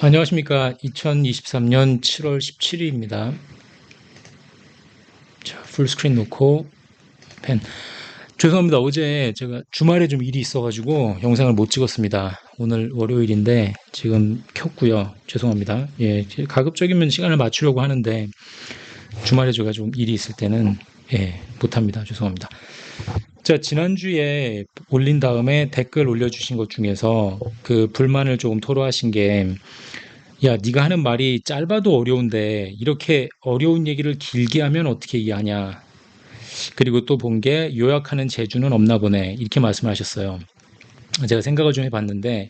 안녕하십니까. 2023년 7월 17일입니다. 자, 풀스크린 놓고 펜. 죄송합니다. 어제 제가 주말에 좀 일이 있어가지고 영상을 못 찍었습니다. 오늘 월요일인데 지금 켰고요. 죄송합니다. 예, 가급적이면 시간을 맞추려고 하는데 주말에 제가 좀 일이 있을 때는 못합니다. 죄송합니다. 자, 지난주에 올린 다음에 댓글 올려주신 것 중에서 그 불만을 조금 토로하신 게 야, 네가 하는 말이 짧아도 어려운데 이렇게 어려운 얘기를 길게 하면 어떻게 이해하냐. 그리고 또 본 게 요약하는 재주는 없나 보네. 이렇게 말씀하셨어요. 제가 생각을 좀 해봤는데,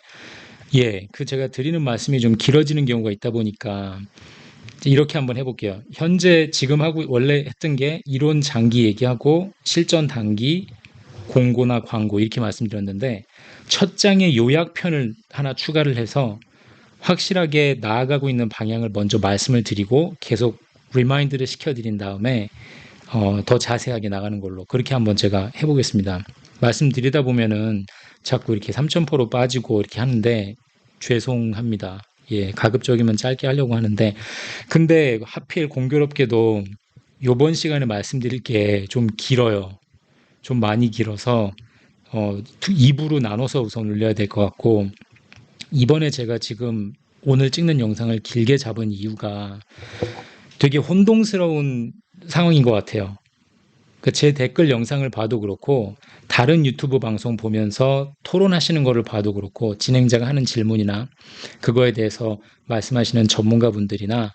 제가 드리는 말씀이 좀 길어지는 경우가 있다 보니까 이렇게 한번 해볼게요. 현재 지금 하고 원래 했던 게 이론 장기 얘기하고 실전 단기, 공고나 광고 이렇게 말씀드렸는데 첫 장에 요약편을 하나 추가를 해서 확실하게 나아가고 있는 방향을 먼저 말씀을 드리고 계속 리마인드를 시켜드린 다음에 더 자세하게 나가는 걸로 그렇게 한번 제가 해보겠습니다. 말씀드리다 보면은 자꾸 이렇게 3,000%로 빠지고 이렇게 하는데 죄송합니다. 예, 가급적이면 짧게 하려고 하는데 근데 하필 공교롭게도 요번 시간에 말씀드릴 게 좀 길어요. 좀 많이 길어서 2부로 나눠서 우선 올려야 될 것 같고 이번에 제가 지금 오늘 찍는 영상을 길게 잡은 이유가 되게 혼동스러운 상황인 것 같아요. 제 댓글 영상을 봐도 그렇고 다른 유튜브 방송 보면서 토론하시는 거를 봐도 그렇고 진행자가 하는 질문이나 그거에 대해서 말씀하시는 전문가분들이나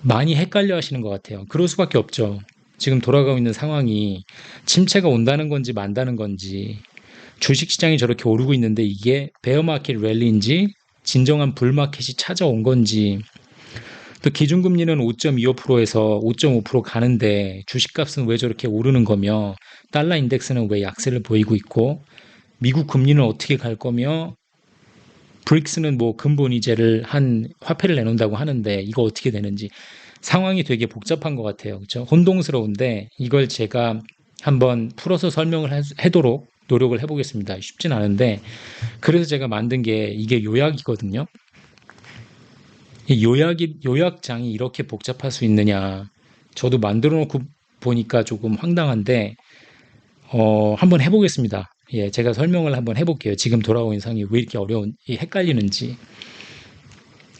많이 헷갈려 하시는 것 같아요. 그럴 수밖에 없죠. 지금 돌아가고 있는 상황이 침체가 온다는 건지 만다는 건지 주식시장이 저렇게 오르고 있는데 이게 베어마켓 랠리인지 진정한 불마켓이 찾아온 건지 또 기준금리는 5.25%에서 5.5% 가는데 주식값은 왜 저렇게 오르는 거며 달러 인덱스는 왜 약세를 보이고 있고 미국 금리는 어떻게 갈 거며 브릭스는 뭐 근본 이자를 한 화폐를 내놓는다고 하는데 이거 어떻게 되는지 상황이 되게 복잡한 것 같아요. 그렇죠? 혼동스러운데 이걸 제가 한번 풀어서 설명을 하도록 노력을 해보겠습니다. 쉽진 않은데 그래서 제가 만든 게 이게 요약이거든요. 이 요약장이 이렇게 복잡할 수 있느냐. 저도 만들어 놓고 보니까 조금 황당한데, 한번 해보겠습니다. 예, 제가 설명을 한번 해볼게요. 지금 돌아오는 상황이 왜 이렇게 헷갈리는지.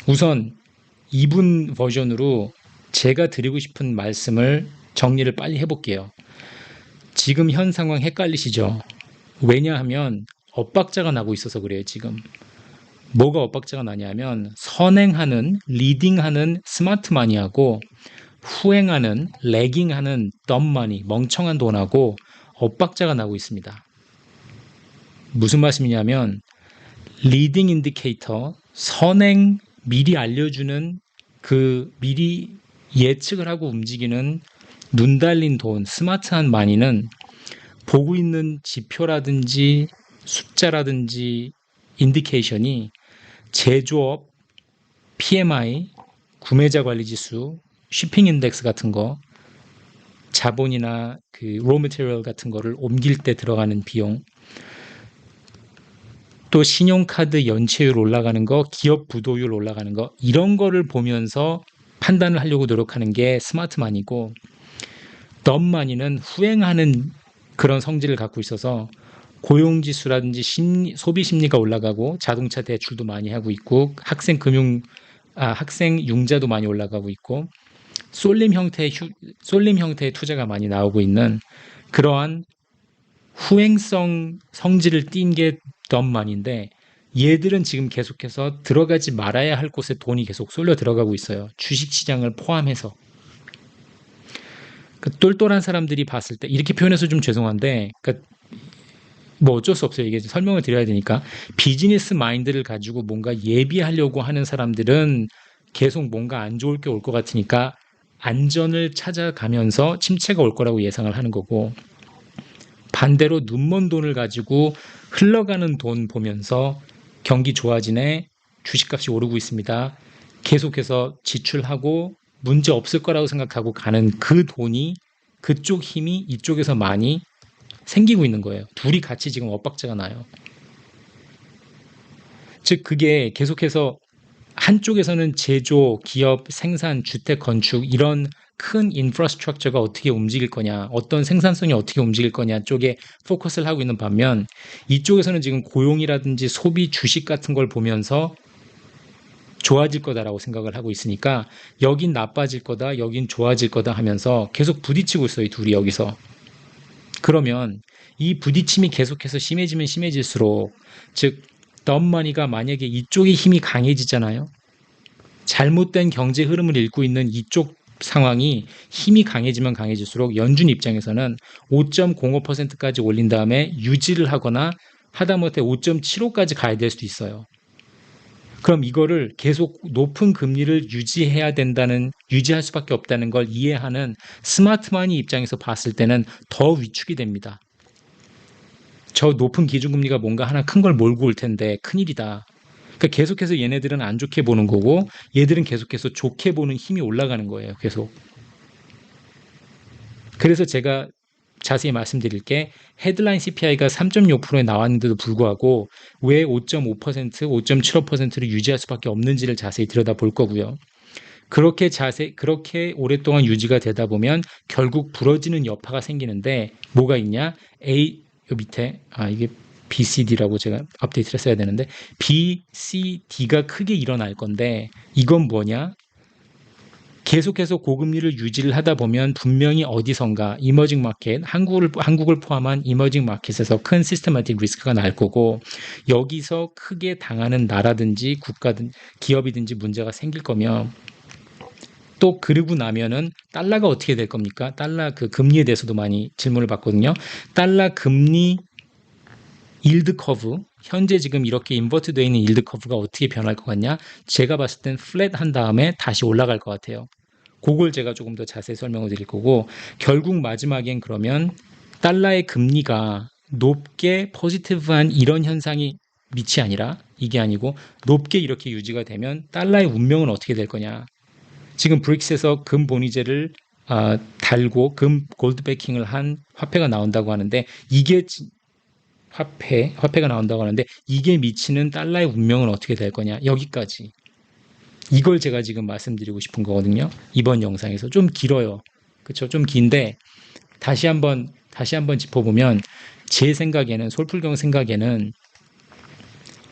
우선 2분 버전으로 제가 드리고 싶은 말씀을 정리를 빨리 해볼게요. 지금 현 상황 헷갈리시죠? 왜냐하면 엇박자가 나고 있어서 그래요, 지금. 뭐가 엇박자가 나냐면 선행하는, 리딩하는 스마트 마니하고 후행하는, 레깅하는 덤마니, 멍청한 돈하고 엇박자가 나고 있습니다. 무슨 말씀이냐면 리딩 인디케이터, 선행 미리 알려주는 그 미리 예측을 하고 움직이는 눈 달린 돈, 스마트한 마니는 보고 있는 지표라든지 숫자라든지 인디케이션이 제조업, PMI, 구매자 관리 지수, 쉬핑 인덱스 같은 거, 자본이나 그 raw material 같은 거를 옮길 때 들어가는 비용, 또 신용카드 연체율 올라가는 거, 기업 부도율 올라가는 거, 이런 거를 보면서 판단을 하려고 노력하는 게 스마트마니고, 덤마니는 후행하는 그런 성질을 갖고 있어서 고용지수라든지 소비 심리가 올라가고 자동차 대출도 많이 하고 있고 학생 융자도 많이 올라가고 있고 쏠림 형태의 투자가 많이 나오고 있는 그러한 후행성 성질을 띈 게 덤만인데 얘들은 지금 계속해서 들어가지 말아야 할 곳에 돈이 계속 쏠려 들어가고 있어요. 주식시장을 포함해서. 그 똘똘한 사람들이 봤을 때 이렇게 표현해서 좀 죄송한데 그러니까 뭐 어쩔 수 없어요. 이게 설명을 드려야 되니까 비즈니스 마인드를 가지고 뭔가 예비하려고 하는 사람들은 계속 뭔가 안 좋을 게 올 것 같으니까 안전을 찾아가면서 침체가 올 거라고 예상을 하는 거고 반대로 눈먼 돈을 가지고 흘러가는 돈 보면서 경기 좋아지네, 주식값이 오르고 있습니다. 계속해서 지출하고 문제 없을 거라고 생각하고 가는 그 돈이 그쪽 힘이 이쪽에서 많이 생기고 있는 거예요. 둘이 같이 지금 엇박자가 나요. 즉 그게 계속해서 한쪽에서는 제조, 기업, 생산, 주택, 건축 이런 큰 인프라스트럭처가 어떻게 움직일 거냐, 어떤 생산성이 어떻게 움직일 거냐 쪽에 포커스를 하고 있는 반면 이쪽에서는 지금 고용이라든지 소비, 주식 같은 걸 보면서 좋아질 거다라고 생각을 하고 있으니까 여긴 나빠질 거다, 여긴 좋아질 거다 하면서 계속 부딪히고 있어요, 이 둘이 여기서. 그러면 이 부딪힘이 계속해서 심해지면 심해질수록 즉 덤머니가 만약에 이쪽의 힘이 강해지잖아요. 잘못된 경제 흐름을 읽고 있는 이쪽 상황이 힘이 강해지면 강해질수록 연준 입장에서는 5.05%까지 올린 다음에 유지를 하거나 하다못해 5.75까지 가야 될 수도 있어요. 그럼 이거를 계속 높은 금리를 유지할 수밖에 없다는 걸 이해하는 스마트머니 입장에서 봤을 때는 더 위축이 됩니다. 저 높은 기준금리가 뭔가 하나 큰 걸 몰고 올 텐데 큰일이다. 그러니까 계속해서 얘네들은 안 좋게 보는 거고 얘들은 계속해서 좋게 보는 힘이 올라가는 거예요. 계속. 그래서 제가 자세히 말씀드릴 게 헤드라인 CPI가 3.6%에 나왔는데도 불구하고 왜 5.5%, 5.75%를 유지할 수밖에 없는지를 자세히 들여다볼 거고요. 그렇게 오랫동안 유지가 되다 보면 결국 부러지는 여파가 생기는데 뭐가 있냐? 요 밑에 이게 BCD라고 제가 업데이트를 했어야 되는데 BCD가 크게 일어날 건데 이건 뭐냐? 계속해서 고금리를 유지를 하다 보면 분명히 어디선가 이머징 마켓, 한국을 포함한 이머징 마켓에서 큰 시스테마틱 리스크가 날 거고 여기서 크게 당하는 나라든지 국가든 기업이든지 문제가 생길 거면 또 그러고 나면은 달러가 어떻게 될 겁니까? 달러 그 금리에 대해서도 많이 질문을 받거든요. 달러 금리 일드 커브, 현재 지금 이렇게 인버트 되어 있는 일드 커브가 어떻게 변할 것 같냐? 제가 봤을 땐 플랫 한 다음에 다시 올라갈 것 같아요. 그걸 제가 조금 더 자세히 설명을 드릴 거고 결국 마지막엔 그러면 달러의 금리가 높게 포지티브한 이런 현상이 밑이 아니라 이게 아니고 높게 이렇게 유지가 되면 달러의 운명은 어떻게 될 거냐? 지금 브릭스에서 금 본위제를 달고 금 골드 베킹을 한 화폐가 나온다고 하는데 이게 화폐가 나온다고 하는데 이게 미치는 달러의 운명은 어떻게 될 거냐? 여기까지. 이걸 제가 지금 말씀드리고 싶은 거거든요. 이번 영상에서 좀 길어요. 그렇죠? 좀 긴데 다시 한번 짚어보면 제 생각에는 솔풀경 생각에는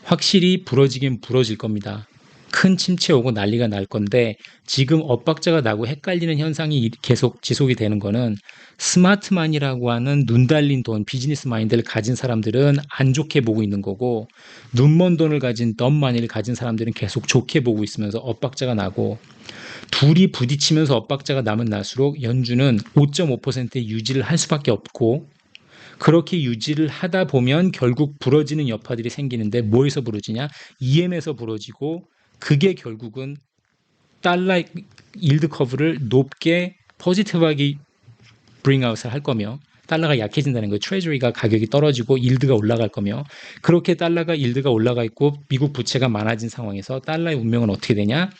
확실히 부러지긴 부러질 겁니다. 큰 침체 오고 난리가 날 건데 지금 엇박자가 나고 헷갈리는 현상이 계속 지속이 되는 거는 스마트만이라고 하는 눈 달린 돈, 비즈니스 마인드를 가진 사람들은 안 좋게 보고 있는 거고 눈먼 돈을 가진 덤마니를 가진 사람들은 계속 좋게 보고 있으면서 엇박자가 나고 둘이 부딪히면서 엇박자가 나면 날수록 연준은 5.5%의 유지를 할 수밖에 없고 그렇게 유지를 하다 보면 결국 부러지는 여파들이 생기는데 뭐에서 부러지냐? EM에서 부러지고 그게 결국은 달러 일드 커브를 높게 포지티브하게 bring out을 할 거며 달러가 약해진다는 거예요. 트레저리가 가격이 떨어지고 일드가 올라갈 거며 그렇게 달러가 일드가 올라가 있고 미국 부채가 많아진 상황에서 달러의 운명은 어떻게 되냐?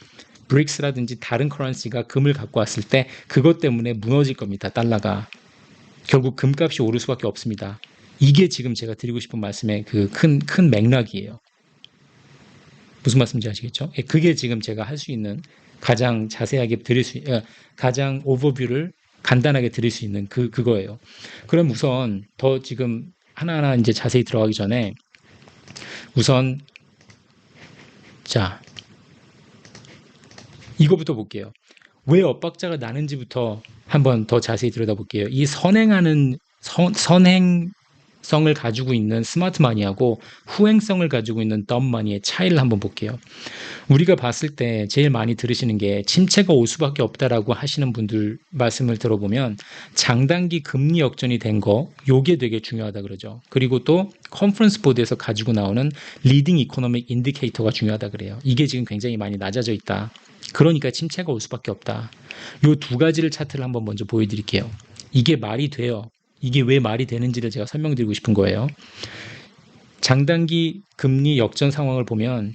브릭스라든지 다른 커런시가 금을 갖고 왔을 때 그것 때문에 무너질 겁니다. 달러가. 결국 금값이 오를 수밖에 없습니다. 이게 지금 제가 드리고 싶은 말씀의 그 큰 맥락이에요. 무슨 말씀인지 아시겠죠? 그게 지금 제가 할 수 있는 가장 자세하게 가장 오버뷰를 간단하게 드릴 수 있는 그거예요. 그럼 우선 더 지금 하나하나 이제 자세히 들어가기 전에 우선 자 이거부터 볼게요. 왜 엇박자가 나는지부터 한번 더 자세히 들여다볼게요. 이 선행성을 가지고 있는 스마트마니하고 후행성을 가지고 있는 덤마니의 차이를 한번 볼게요. 우리가 봤을 때 제일 많이 들으시는 게 침체가 올 수밖에 없다라고 하시는 분들 말씀을 들어보면 장단기 금리 역전이 된 거 요게 되게 중요하다 그러죠. 그리고 또 컨퍼런스 보드에서 가지고 나오는 리딩 이코노믹 인디케이터가 중요하다 그래요. 이게 지금 굉장히 많이 낮아져 있다. 그러니까 침체가 올 수밖에 없다. 요 두 가지를 차트를 한번 먼저 보여드릴게요. 이게 말이 돼요. 이게 왜 말이 되는지를 제가 설명드리고 싶은 거예요. 장단기 금리 역전 상황을 보면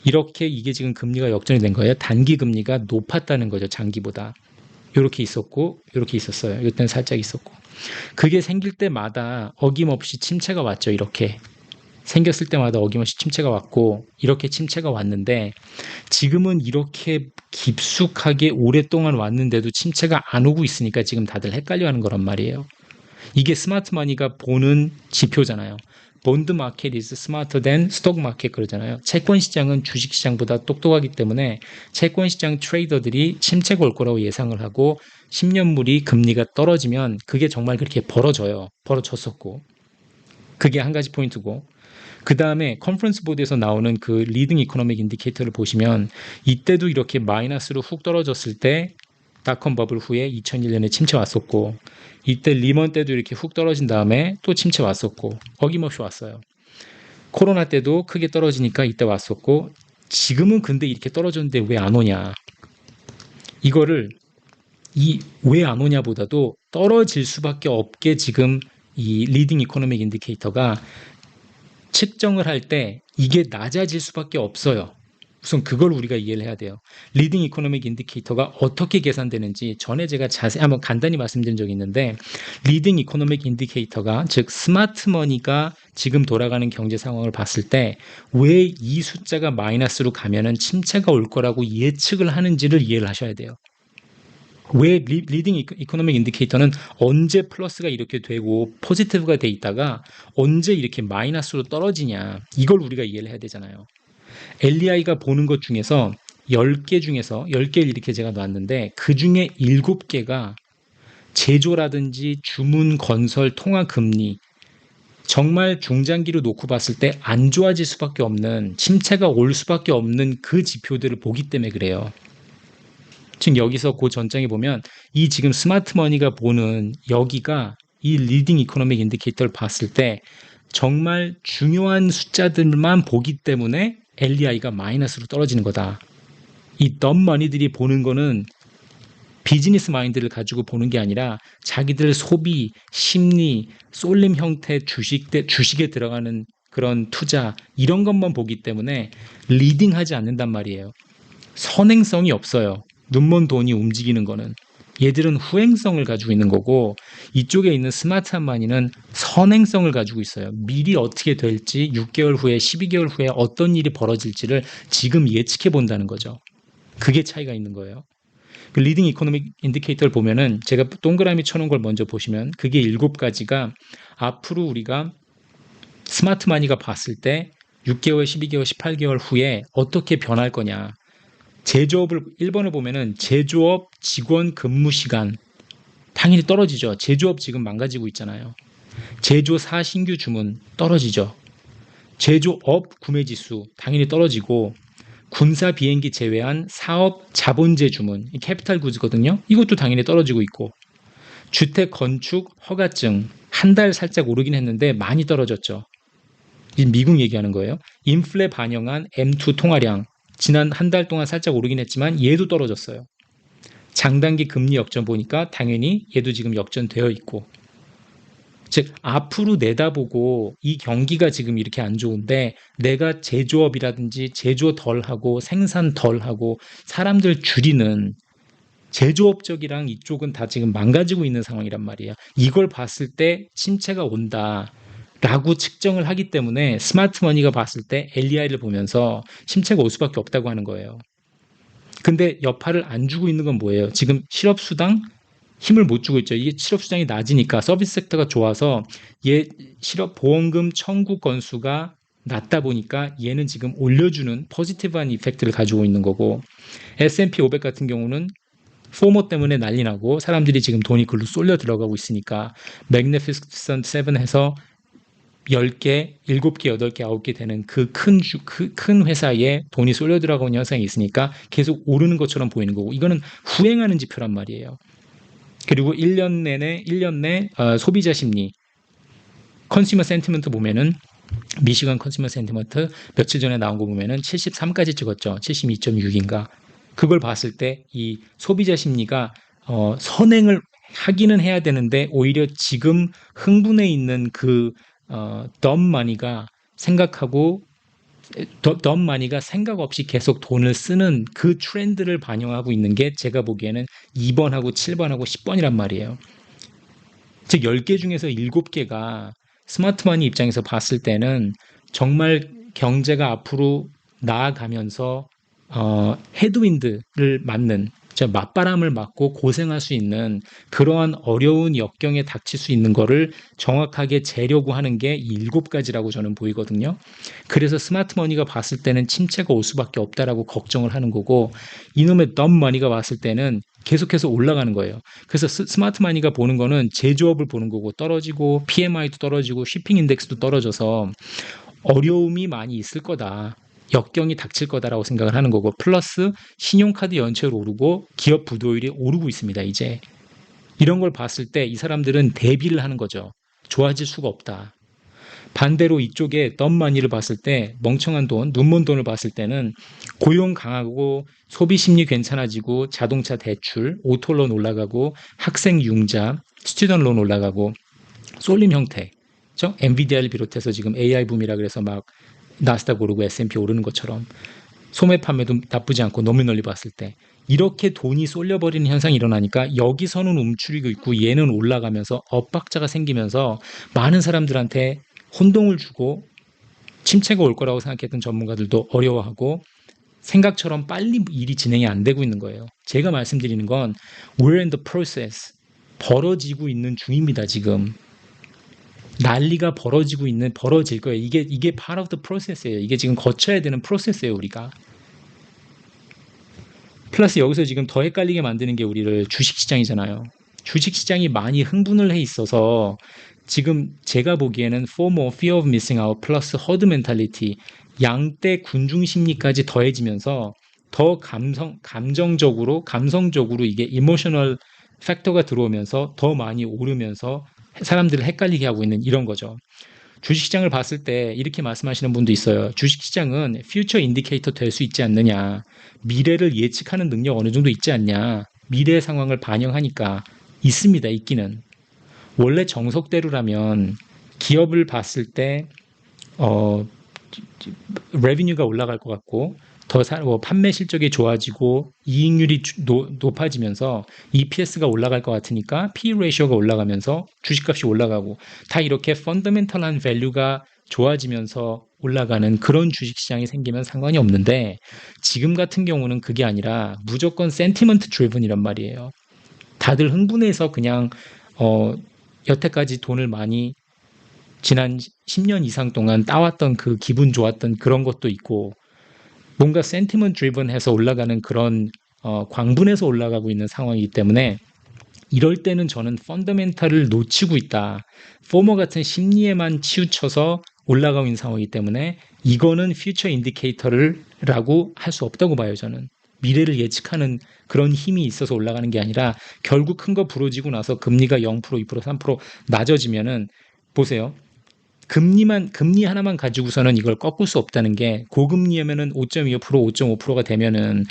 이렇게 이게 지금 금리가 역전이 된 거예요. 단기 금리가 높았다는 거죠. 장기보다. 이렇게 있었고 이렇게 있었어요. 이때는 살짝 있었고. 그게 생길 때마다 어김없이 침체가 왔죠. 이렇게. 생겼을 때마다 어김없이 침체가 왔고 이렇게 침체가 왔는데 지금은 이렇게 깊숙하게 오랫동안 왔는데도 침체가 안 오고 있으니까 지금 다들 헷갈려하는 거란 말이에요. 이게 스마트 머니가 보는 지표잖아요. 본드 마켓 is smarter than 스톡 마켓 그러잖아요. 채권 시장은 주식 시장보다 똑똑하기 때문에 채권 시장 트레이더들이 침체가 올 거라고 예상을 하고 10년물이 금리가 떨어지면 그게 정말 그렇게 벌어져요. 벌어졌었고. 그게 한 가지 포인트고. 그 다음에 컨퍼런스 보드에서 나오는 그 리딩 이코노믹 인디케이터를 보시면 이때도 이렇게 마이너스로 훅 떨어졌을 때 닷컴 버블 후에 2001년에 침체 왔었고 이때 리먼 때도 이렇게 훅 떨어진 다음에 또 침체 왔었고 어김없이 왔어요. 코로나 때도 크게 떨어지니까 이때 왔었고 지금은 근데 이렇게 떨어졌는데 왜 안 오냐. 이거를 이 왜 안 오냐보다도 떨어질 수밖에 없게 지금 이 리딩 이코노믹 인디케이터가 측정을 할 때 이게 낮아질 수밖에 없어요. 우선 그걸 우리가 이해를 해야 돼요. 리딩 이코노믹 인디케이터가 어떻게 계산되는지 전에 제가 자세히 한번 간단히 말씀드린 적이 있는데 리딩 이코노믹 인디케이터가 즉 스마트 머니가 지금 돌아가는 경제 상황을 봤을 때 왜 이 숫자가 마이너스로 가면은 침체가 올 거라고 예측을 하는지를 이해를 하셔야 돼요. 왜 리딩 이코노믹 인디케이터는 언제 플러스가 이렇게 되고 포지티브가 돼 있다가 언제 이렇게 마이너스로 떨어지냐 이걸 우리가 이해를 해야 되잖아요. LEI가 보는 것 중에서 10개 중에서 10개를 이렇게 제가 놨는데 그 중에 7개가 제조라든지 주문, 건설, 통화, 금리 정말 중장기로 놓고 봤을 때 안 좋아질 수밖에 없는 침체가 올 수밖에 없는 그 지표들을 보기 때문에 그래요. 지금 여기서 그 전장에 보면 이 지금 스마트 머니가 보는 여기가 이 리딩 이코노믹 인디케이터를 봤을 때 정말 중요한 숫자들만 보기 때문에 LEI가 마이너스로 떨어지는 거다. 이 덤머니들이 보는 거는 비즈니스 마인드를 가지고 보는 게 아니라 자기들 소비, 심리, 쏠림 형태 주식에 들어가는 그런 투자 이런 것만 보기 때문에 리딩하지 않는단 말이에요. 선행성이 없어요. 눈먼 돈이 움직이는 거는. 얘들은 후행성을 가지고 있는 거고 이쪽에 있는 스마트한 마니는 선행성을 가지고 있어요. 미리 어떻게 될지 6개월 후에 12개월 후에 어떤 일이 벌어질지를 지금 예측해 본다는 거죠. 그게 차이가 있는 거예요. 그 리딩 이코노믹 인디케이터를 보면은 제가 동그라미 쳐놓은 걸 먼저 보시면 그게 7가지가 앞으로 우리가 스마트 마니가 봤을 때 6개월, 12개월, 18개월 후에 어떻게 변할 거냐. 제조업을 1번을 보면은 제조업 직원 근무 시간 당연히 떨어지죠. 제조업 지금 망가지고 있잖아요. 제조사 신규 주문 떨어지죠. 제조업 구매 지수 당연히 떨어지고 군사 비행기 제외한 사업 자본재 주문 캐피탈 구즈거든요. 이것도 당연히 떨어지고 있고 주택 건축 허가증 한 달 살짝 오르긴 했는데 많이 떨어졌죠. 미국 얘기하는 거예요. 인플레 반영한 M2 통화량 지난 한 달 동안 살짝 오르긴 했지만 얘도 떨어졌어요. 장단기 금리 역전 보니까 당연히 얘도 지금 역전되어 있고 즉 앞으로 내다보고 이 경기가 지금 이렇게 안 좋은데 내가 제조업이라든지 제조 덜하고 생산 덜하고 사람들 줄이는 제조업적이랑 이쪽은 다 지금 망가지고 있는 상황이란 말이에요. 이걸 봤을 때 침체가 온다. 라고 측정을 하기 때문에 스마트 머니가 봤을 때 LEI를 보면서 침체가 올 수밖에 없다고 하는 거예요. 근데 여파를 안 주고 있는 건 뭐예요? 지금 실업수당 힘을 못 주고 있죠. 이게 실업수당이 낮으니까 서비스 섹터가 좋아서 얘 실업보험금 청구 건수가 낮다 보니까 얘는 지금 올려주는 포지티브한 이펙트를 가지고 있는 거고 S&P 500 같은 경우는 포모 때문에 난리 나고 사람들이 지금 돈이 글로 쏠려 들어가고 있으니까 Magnificent 7 해서 10개, 7개, 8개, 9개 되는 그 큰 회사에 돈이 쏠려 들어가는 현상이 있으니까 계속 오르는 것처럼 보이는 거고 이거는 후행하는 지표란 말이에요. 그리고 1년 내 소비자 심리 컨슈머 센티먼트 보면은 미시간 컨슈머 센티먼트 며칠 전에 나온 거 보면은 73까지 찍었죠. 72.6인가. 그걸 봤을 때 이 소비자 심리가 선행을 하기는 해야 되는데 오히려 지금 흥분해 있는 그 덤 마니가 생각하고 덤 마니가 생각 없이 계속 돈을 쓰는 그 트렌드를 반영하고 있는 게 제가 보기에는 2번하고 7번하고 10번이란 말이에요. 즉 10개 중에서 7개가 스마트 마니 입장에서 봤을 때는 정말 경제가 앞으로 나아가면서 헤드윈드를 맞는 맞바람을 맞고 고생할 수 있는 그러한 어려운 역경에 닥칠 수 있는 거를 정확하게 재려고 하는 게 이 7가지라고 저는 보이거든요. 그래서 스마트머니가 봤을 때는 침체가 올 수밖에 없다라고 걱정을 하는 거고, 이놈의 덤머니가 봤을 때는 계속해서 올라가는 거예요. 그래서 스마트머니가 보는 거는 제조업을 보는 거고, 떨어지고 PMI도 떨어지고 쉬핑 인덱스도 떨어져서 어려움이 많이 있을 거다. 역경이 닥칠 거다라고 생각을 하는 거고, 플러스 신용카드 연체율 오르고 기업 부도율이 오르고 있습니다. 이제 이런 걸 봤을 때 이 사람들은 대비를 하는 거죠. 좋아질 수가 없다. 반대로 이쪽에 덤마니를 봤을 때 멍청한 돈, 눈먼 돈을 봤을 때는 고용 강하고 소비 심리 괜찮아지고 자동차 대출, 오토론 올라가고 학생 융자, 스튜던트 론 올라가고 쏠림 형태, 그렇죠? 엔비디아를 비롯해서 지금 AI 붐이라 그래서 막 나스닥 오르고 S&P 오르는 것처럼 소매 판매도 나쁘지 않고 노미널리 봤을 때 이렇게 돈이 쏠려버리는 현상이 일어나니까 여기서는 움츠리고 있고 얘는 올라가면서 엇박자가 생기면서 많은 사람들한테 혼동을 주고 침체가 올 거라고 생각했던 전문가들도 어려워하고 생각처럼 빨리 일이 진행이 안 되고 있는 거예요. 제가 말씀드리는 건 we're in the process. 벌어지고 있는 중입니다, 지금. 난리가 벌어질 거예요. 이게 part of the process예요. 이게 지금 거쳐야 되는 프로세스예요, 우리가. 플러스 여기서 지금 더 헷갈리게 만드는 게 우리를 주식시장이잖아요. 주식시장이 많이 흥분을 해 있어서 지금 제가 보기에는 FOMO, Fear of Missing Out 플러스 허드 멘탈리티, 양대 군중 심리까지 더해지면서 더 감성적으로 이게 이모셔널 팩터가 들어오면서 더 많이 오르면서 사람들을 헷갈리게 하고 있는 이런 거죠. 주식시장을 봤을 때 이렇게 말씀하시는 분도 있어요. 주식시장은 퓨처 인디케이터 될 수 있지 않느냐. 미래를 예측하는 능력 어느 정도 있지 않냐. 미래 상황을 반영하니까 있습니다. 있기는. 원래 정석대로라면 기업을 봤을 때 레비뉴가 올라갈 것 같고 판매 실적이 좋아지고 이익률이 높아지면서 EPS가 올라갈 것 같으니까 P 레이셔가 올라가면서 주식값이 올라가고 다 이렇게 펀더멘털한 밸류가 좋아지면서 올라가는 그런 주식시장이 생기면 상관이 없는데 지금 같은 경우는 그게 아니라 무조건 센티먼트 드리븐이란 말이에요. 다들 흥분해서 그냥 여태까지 돈을 많이 지난 10년 이상 동안 따왔던 그 기분 좋았던 그런 것도 있고 뭔가 센티먼트 드리븐해서 올라가는 그런 광분해서 올라가고 있는 상황이기 때문에 이럴 때는 저는 펀더멘탈을 놓치고 있다. 포머 같은 심리에만 치우쳐서 올라가고 있는 상황이기 때문에 이거는 퓨처 인디케이터라고 할 수 없다고 봐요. 저는. 미래를 예측하는 그런 힘이 있어서 올라가는 게 아니라 결국 큰 거 부러지고 나서 금리가 0%, 2%, 3% 낮아지면은 보세요. 금리 하나만 가지고서는 이걸 꺾을 수 없다는 게 고금리면은 5.25%, 5.5%가 되면은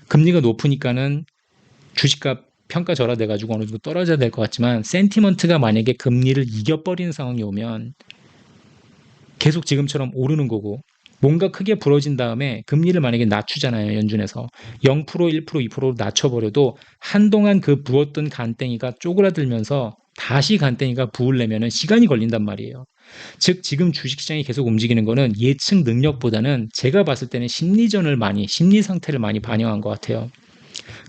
금리가 높으니까는 주식값 평가 절하돼 가지고 어느 정도 떨어져야 될 것 같지만 센티먼트가 만약에 금리를 이겨버리는 상황이 오면 계속 지금처럼 오르는 거고 뭔가 크게 부러진 다음에 금리를 만약에 낮추잖아요. 연준에서 0%, 1%, 2%로 낮춰버려도 한동안 그 부었던 간땡이가 쪼그라들면서 다시 간땡이가 부으려면 시간이 걸린단 말이에요. 즉 지금 주식시장이 계속 움직이는 거는 예측 능력보다는 제가 봤을 때는 심리 상태를 많이 반영한 것 같아요.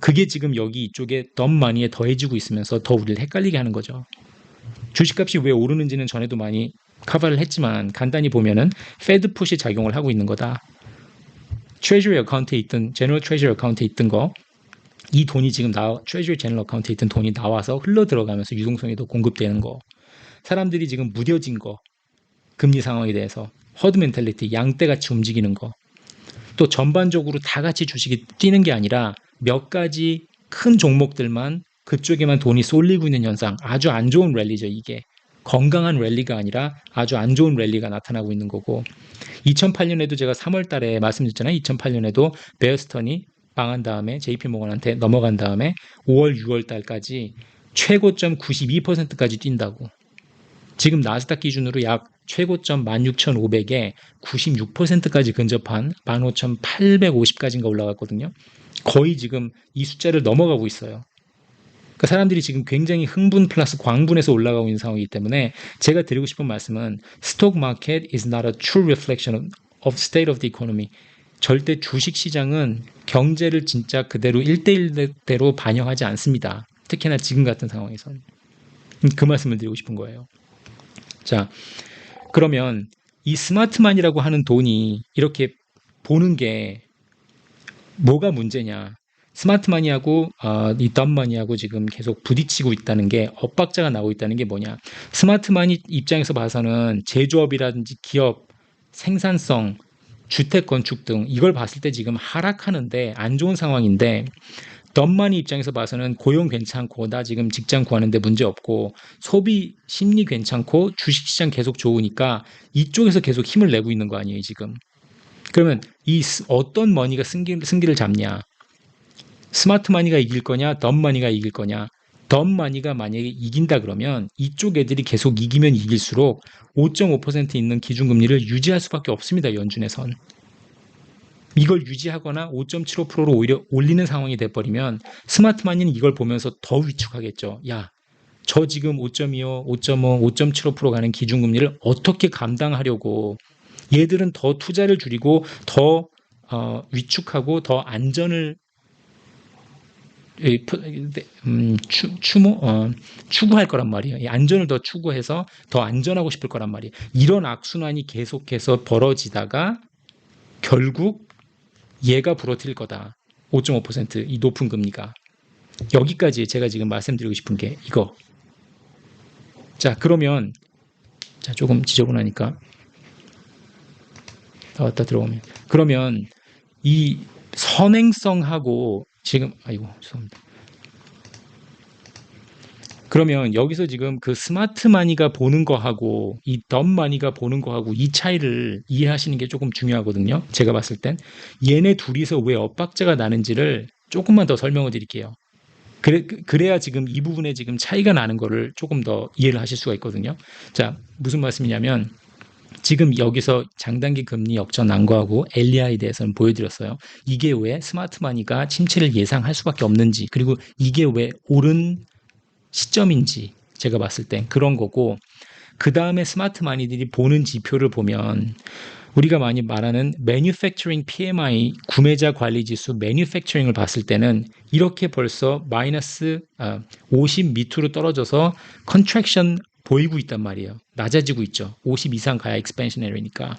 그게 지금 여기 이쪽에 덤마니에 더해지고 있으면서 더 우리를 헷갈리게 하는 거죠. 주식값이 왜 오르는지는 전에도 많이 커버를 했지만 간단히 보면은 페드 풋이 작용을 하고 있는 거다. 트레저리 어카운트에 있던 제너럴 트레저리 어카운트에 있던 거 이 돈이 지금 트레저리 제너럴 어카운트에 있던 돈이 나와서 흘러 들어가면서 유동성이 더 공급되는 거. 사람들이 지금 무뎌진 거. 금리 상황에 대해서 허드 멘탈리티 양떼같이 움직이는 거. 또 전반적으로 다 같이 주식이 뛰는 게 아니라 몇 가지 큰 종목들만 그쪽에만 돈이 쏠리고 있는 현상. 아주 안 좋은 랠리죠, 이게. 건강한 랠리가 아니라 아주 안 좋은 랠리가 나타나고 있는 거고 2008년에도 제가 3월 달에 말씀드렸잖아요. 2008년에도 베어스턴이 망한 다음에 JP모건한테 넘어간 다음에 5월, 6월 달까지 최고점 92%까지 뛴다고. 지금 나스닥 기준으로 약 최고점 16,500에 96%까지 근접한 15,850까지인가 올라갔거든요. 거의 지금 이 숫자를 넘어가고 있어요. 그러니까 사람들이 지금 굉장히 흥분 플러스 광분해서 올라가고 있는 상황이기 때문에 제가 드리고 싶은 말씀은 stock market is not a true reflection of state of the economy. 절대 주식 시장은 경제를 진짜 그대로 1대1대로 반영하지 않습니다. 특히나 지금 같은 상황에서는. 그 말씀을 드리고 싶은 거예요. 자, 그러면 이 스마트만이라고 하는 돈이 이렇게 보는 게 뭐가 문제냐? 스마트마니하고 이 덤마니하고 지금 계속 부딪히고 있다는 게 엇박자가 나오고 있다는 게 뭐냐? 스마트마니 입장에서 봐서는 제조업이라든지 기업, 생산성, 주택 건축 등 이걸 봤을 때 지금 하락하는데 안 좋은 상황인데 덤마니 입장에서 봐서는 고용 괜찮고 나 지금 직장 구하는데 문제 없고 소비 심리 괜찮고 주식시장 계속 좋으니까 이쪽에서 계속 힘을 내고 있는 거 아니에요 지금. 그러면 이 어떤 머니가 승기를 잡냐? 스마트 머니가 이길 거냐, 덤 머니가 이길 거냐? 덤 머니가 만약에 이긴다 그러면 이쪽 애들이 계속 이기면 이길수록 5.5% 있는 기준금리를 유지할 수밖에 없습니다. 연준에선. 이걸 유지하거나 5.75%로 오히려 올리는 상황이 돼버리면 스마트 머니는 이걸 보면서 더 위축하겠죠. 야, 저 지금 5.25, 5.5, 5.75% 가는 기준금리를 어떻게 감당하려고 얘들은 더 투자를 줄이고 더 위축하고 더 안전을 추구할 거란 말이에요. 이 안전을 더 추구해서 더 안전하고 싶을 거란 말이에요. 이런 악순환이 계속해서 벌어지다가 결국 얘가 부러뜨릴 거다. 5.5%이 높은 금리가. 여기까지 제가 지금 말씀드리고 싶은 게 이거. 자, 그러면 자, 조금 지저분하니까 나왔다 들어오면 그러면 이 선행성하고 지금 아이고 죄송합니다. 그러면 여기서 지금 그 스마트 마니가 보는 거하고 이 덤 마니가 보는 거하고 이 차이를 이해하시는 게 조금 중요하거든요. 제가 봤을 땐 얘네 둘이서 왜 엇박자가 나는지를 조금만 더 설명을 드릴게요. 그래야 지금 이 부분에 지금 차이가 나는 거를 조금 더 이해를 하실 수가 있거든요. 자, 무슨 말씀이냐면 지금 여기서 장단기 금리 역전 난 거하고 엘리아에 대해서는 보여드렸어요. 이게 왜 스마트 마니가 침체를 예상할 수밖에 없는지 그리고 이게 왜 옳은 시점인지 제가 봤을 땐 그런 거고 그 다음에 스마트 마니들이 보는 지표를 보면 우리가 많이 말하는 매뉴팩처링 PMI 구매자 관리 지수 매뉴팩처링을 봤을 때는 이렇게 벌써 마이너스 50 밑으로 떨어져서 컨트랙션 보이고 있단 말이에요. 낮아지고 있죠. 50 이상 가야 익스펜셔너리니까.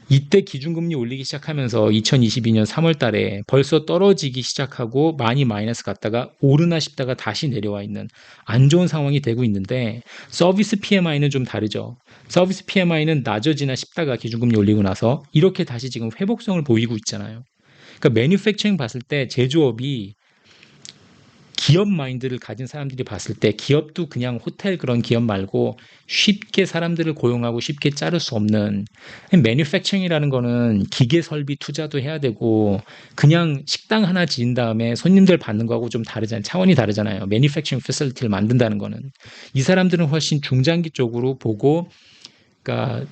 이때 기준금리 올리기 시작하면서 2022년 3월 달에 벌써 떨어지기 시작하고 많이 마이너스 갔다가 오르나 싶다가 다시 내려와 있는 안 좋은 상황이 되고 있는데 서비스 PMI는 좀 다르죠. 서비스 PMI는 낮아지나 싶다가 기준금리 올리고 나서 이렇게 다시 지금 회복성을 보이고 있잖아요. 그러니까 매뉴팩처링 봤을 때 제조업이 기업 마인드를 가진 사람들이 봤을 때 기업도 그냥 호텔 그런 기업 말고 쉽게 사람들을 고용하고 쉽게 자를 수 없는 매뉴팩처링이라는 거는 기계 설비 투자도 해야 되고 그냥 식당 하나 지은 다음에 손님들 받는 거하고 좀 다르잖아요. 차원이 다르잖아요. 매뉴팩처링 패실리티를 만든다는 거는. 이 사람들은 훨씬 중장기 쪽으로 보고 그러니까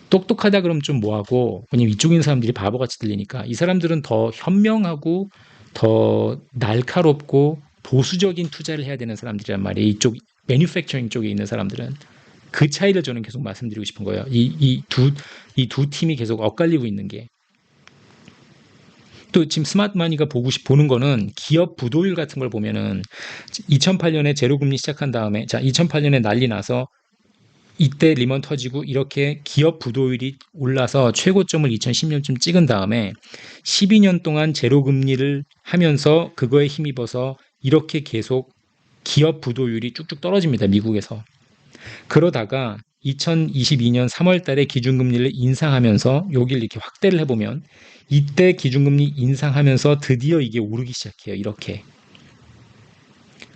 똑똑하다 그러면 좀 뭐하고 왜냐면 이쪽에 있는 사람들이 바보같이 들리니까 이 사람들은 더 현명하고 더 날카롭고 보수적인 투자를 해야 되는 사람들이란 말이에요. 이쪽 매뉴팩처링 쪽에 있는 사람들은 그 차이를 저는 계속 말씀드리고 싶은 거예요. 이 두 팀이 계속 엇갈리고 있는 게. 또 지금 스마트 마니가 보는 거는 기업 부도율 같은 걸 보면은 2008년에 제로금리 시작한 다음에 자 2008년에 난리 나서 이때 리먼 터지고 이렇게 기업 부도율이 올라서 최고점을 2010년쯤 찍은 다음에 12년 동안 제로금리를 하면서 그거에 힘입어서 이렇게 계속 기업 부도율이 쭉쭉 떨어집니다. 미국에서. 그러다가 2022년 3월 달에 기준금리를 인상하면서 여기를 이렇게 확대를 해보면 이때 기준금리 인상하면서 드디어 이게 오르기 시작해요. 이렇게.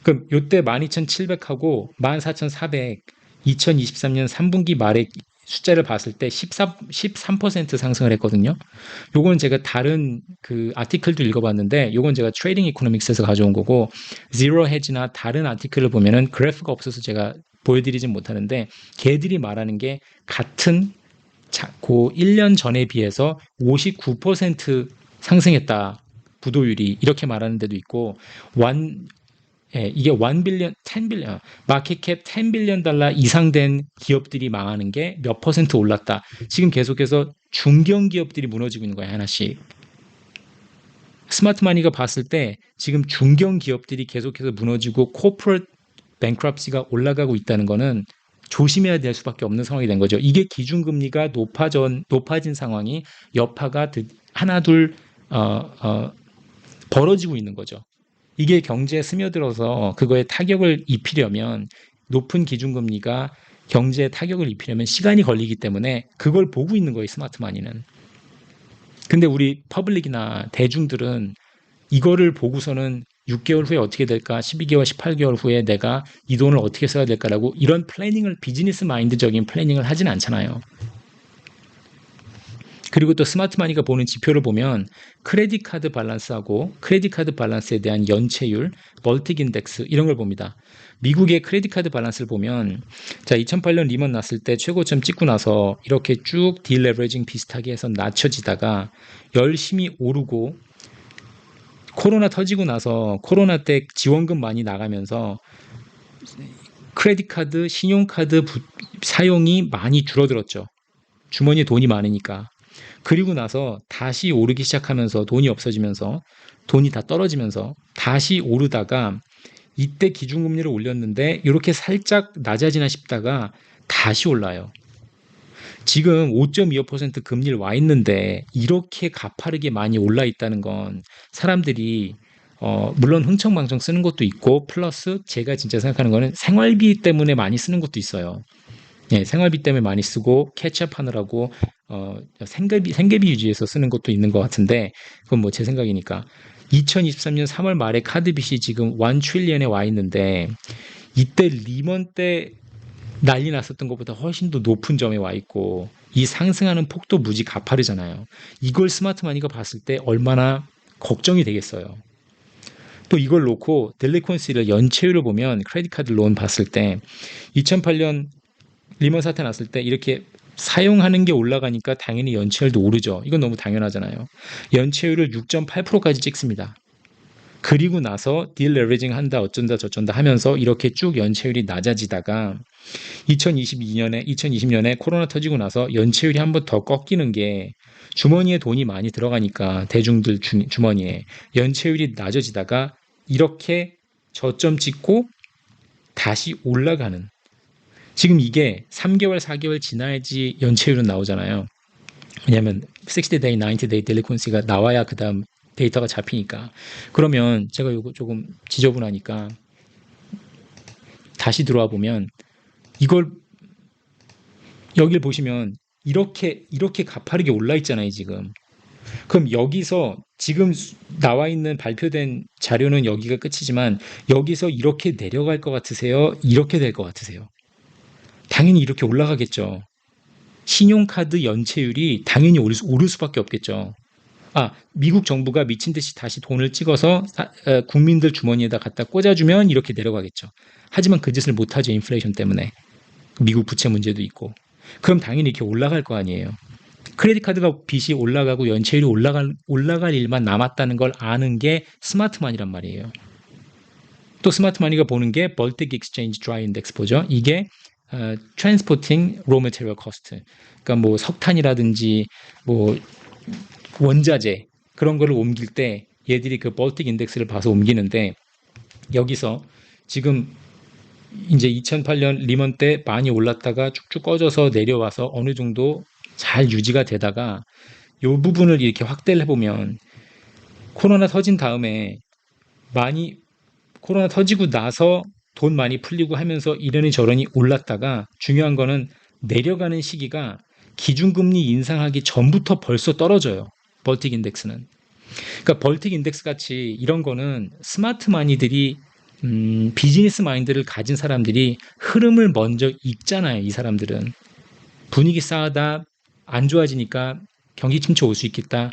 그럼 이때 12,700하고 14,400 2023년 3분기 말에 숫자를 봤을 때 13% 상승을 했거든요. 요건 제가 다른 그 아티클도 읽어봤는데 요건 제가 트레이딩 이코노믹스에서 가져온 거고 Zero Hedge나 다른 아티클을 보면은 그래프가 없어서 제가 보여드리진 못하는데 걔들이 말하는 게 같은 그 1년 전에 비해서 59% 상승했다. 부도율이 이렇게 말하는 데도 있고 예, 이게 1 빌리언, 10 빌리언, 마켓캡 10 빌리언 달러 이상 된 기업들이 망하는 게 몇 퍼센트 올랐다. 지금 계속해서 중견 기업들이 무너지고 있는 거야, 하나씩. 스마트마니가 봤을 때 지금 중견 기업들이 계속해서 무너지고 코퍼레이트 뱅크럽시가 올라가고 있다는 거는 조심해야 될 수밖에 없는 상황이 된 거죠. 이게 기준금리가 높아진 상황이 여파가 하나 둘 벌어지고 있는 거죠. 이게 경제에 스며들어서 그거에 타격을 입히려면 높은 기준금리가 경제에 타격을 입히려면 시간이 걸리기 때문에 그걸 보고 있는 거예요, 스마트마니는. 근데 우리 퍼블릭이나 대중들은 이거를 보고서는 6개월 후에 어떻게 될까, 12개월, 18개월 후에 내가 이 돈을 어떻게 써야 될까라고 이런 플래닝을, 비즈니스 마인드적인 플래닝을 하진 않잖아요. 그리고 또 스마트마니가 보는 지표를 보면 크레딧 카드 밸런스하고 크레딧 카드 밸런스에 대한 연체율, 멀티 인덱스 이런 걸 봅니다. 미국의 크레딧 카드 밸런스를 보면 자 2008년 리먼 났을 때 최고점 찍고 나서 이렇게 쭉 딜레버리징 비슷하게 해서 낮춰지다가 열심히 오르고 코로나 터지고 나서 코로나 때 지원금 많이 나가면서 크레딧 카드, 신용카드 사용이 많이 줄어들었죠. 주머니에 돈이 많으니까. 그리고 나서 다시 오르기 시작하면서 돈이 없어지면서 돈이 다 떨어지면서 다시 오르다가 이때 기준금리를 올렸는데 이렇게 살짝 낮아지나 싶다가 다시 올라요. 지금 5.25% 금리를 와 있는데 이렇게 가파르게 많이 올라 있다는 건 사람들이 물론 흥청망청 쓰는 것도 있고 플러스 제가 진짜 생각하는 거는 생활비 때문에 많이 쓰는 것도 있어요. 예, 생활비 때문에 많이 쓰고 캐치업 하느라고 생계비 유지해서 쓰는 것도 있는 것 같은데 그건 뭐 제 생각이니까 2023년 3월 말에 카드 빚이 지금 1 트릴리언에 와 있는데 이때 리먼 때 난리 났었던 것보다 훨씬 더 높은 점에 와 있고 이 상승하는 폭도 무지 가파르잖아요. 이걸 스마트마니가 봤을 때 얼마나 걱정이 되겠어요. 또 이걸 놓고 딜리퀀시를 연체율을 보면 크레딧 카드 론 봤을 때 2008년 리먼 사태 났을 때 이렇게 사용하는 게 올라가니까 당연히 연체율도 오르죠. 이건 너무 당연하잖아요. 연체율을 6.8%까지 찍습니다. 그리고 나서 딜레버리징 한다 어쩐다 저쩐다 하면서 이렇게 쭉 연체율이 낮아지다가 2020년에 코로나 터지고 나서 연체율이 한 번 더 꺾이는 게 주머니에 돈이 많이 들어가니까 대중들 주머니에 연체율이 낮아지다가 이렇게 저점 찍고 다시 올라가는 지금 이게 3개월, 4개월 지나야지 연체율은 나오잖아요. 왜냐하면 60day, 90day 딜리퀀시가 나와야 그 다음 데이터가 잡히니까. 그러면 제가 이거 조금 지저분하니까 다시 들어와 보면 이걸 여길 보시면 이렇게 가파르게 올라 있잖아요, 지금. 그럼 여기서 지금 나와 있는 발표된 자료는 여기가 끝이지만 여기서 이렇게 내려갈 것 같으세요? 이렇게 될 것 같으세요? 당연히 이렇게 올라가겠죠. 신용카드 연체율이 당연히 오를 수밖에 없겠죠. 미국 정부가 미친 듯이 다시 돈을 찍어서 국민들 주머니에다 갖다 꽂아주면 이렇게 내려가겠죠. 하지만 그 짓을 못하죠. 인플레이션 때문에. 미국 부채 문제도 있고. 그럼 당연히 이렇게 올라갈 거 아니에요. 크레딧 카드가 빚이 올라가고 연체율이 올라갈 일만 남았다는 걸 아는 게 스마트마니란 말이에요. 또 스마트마니가 보는 게 Baltic Exchange Dry Index 보죠. 이게 Transporting Raw Material Cost. 그러니까 뭐 석탄이라든지 뭐 원자재 그런 거를 옮길 때 얘들이 그 Baltic Index를 봐서 옮기는데 여기서 지금 이제 2008년 리먼 때 많이 올랐다가 쭉쭉 꺼져서 내려와서 어느 정도 잘 유지가 되다가 이 부분을 이렇게 확대를 해보면 코로나 터진 다음에 코로나 터지고 나서 돈 많이 풀리고 하면서 이러니 저러니 올랐다가 중요한 거는 내려가는 시기가 기준금리 인상하기 전부터 벌써 떨어져요. 벌틱 인덱스는. 그러니까 벌틱 인덱스 같이 이런 거는 스마트 마니들이 비즈니스 마인드를 가진 사람들이 흐름을 먼저 읽잖아요. 이 사람들은. 분위기 싸하다, 안 좋아지니까 경기 침체 올 수 있겠다.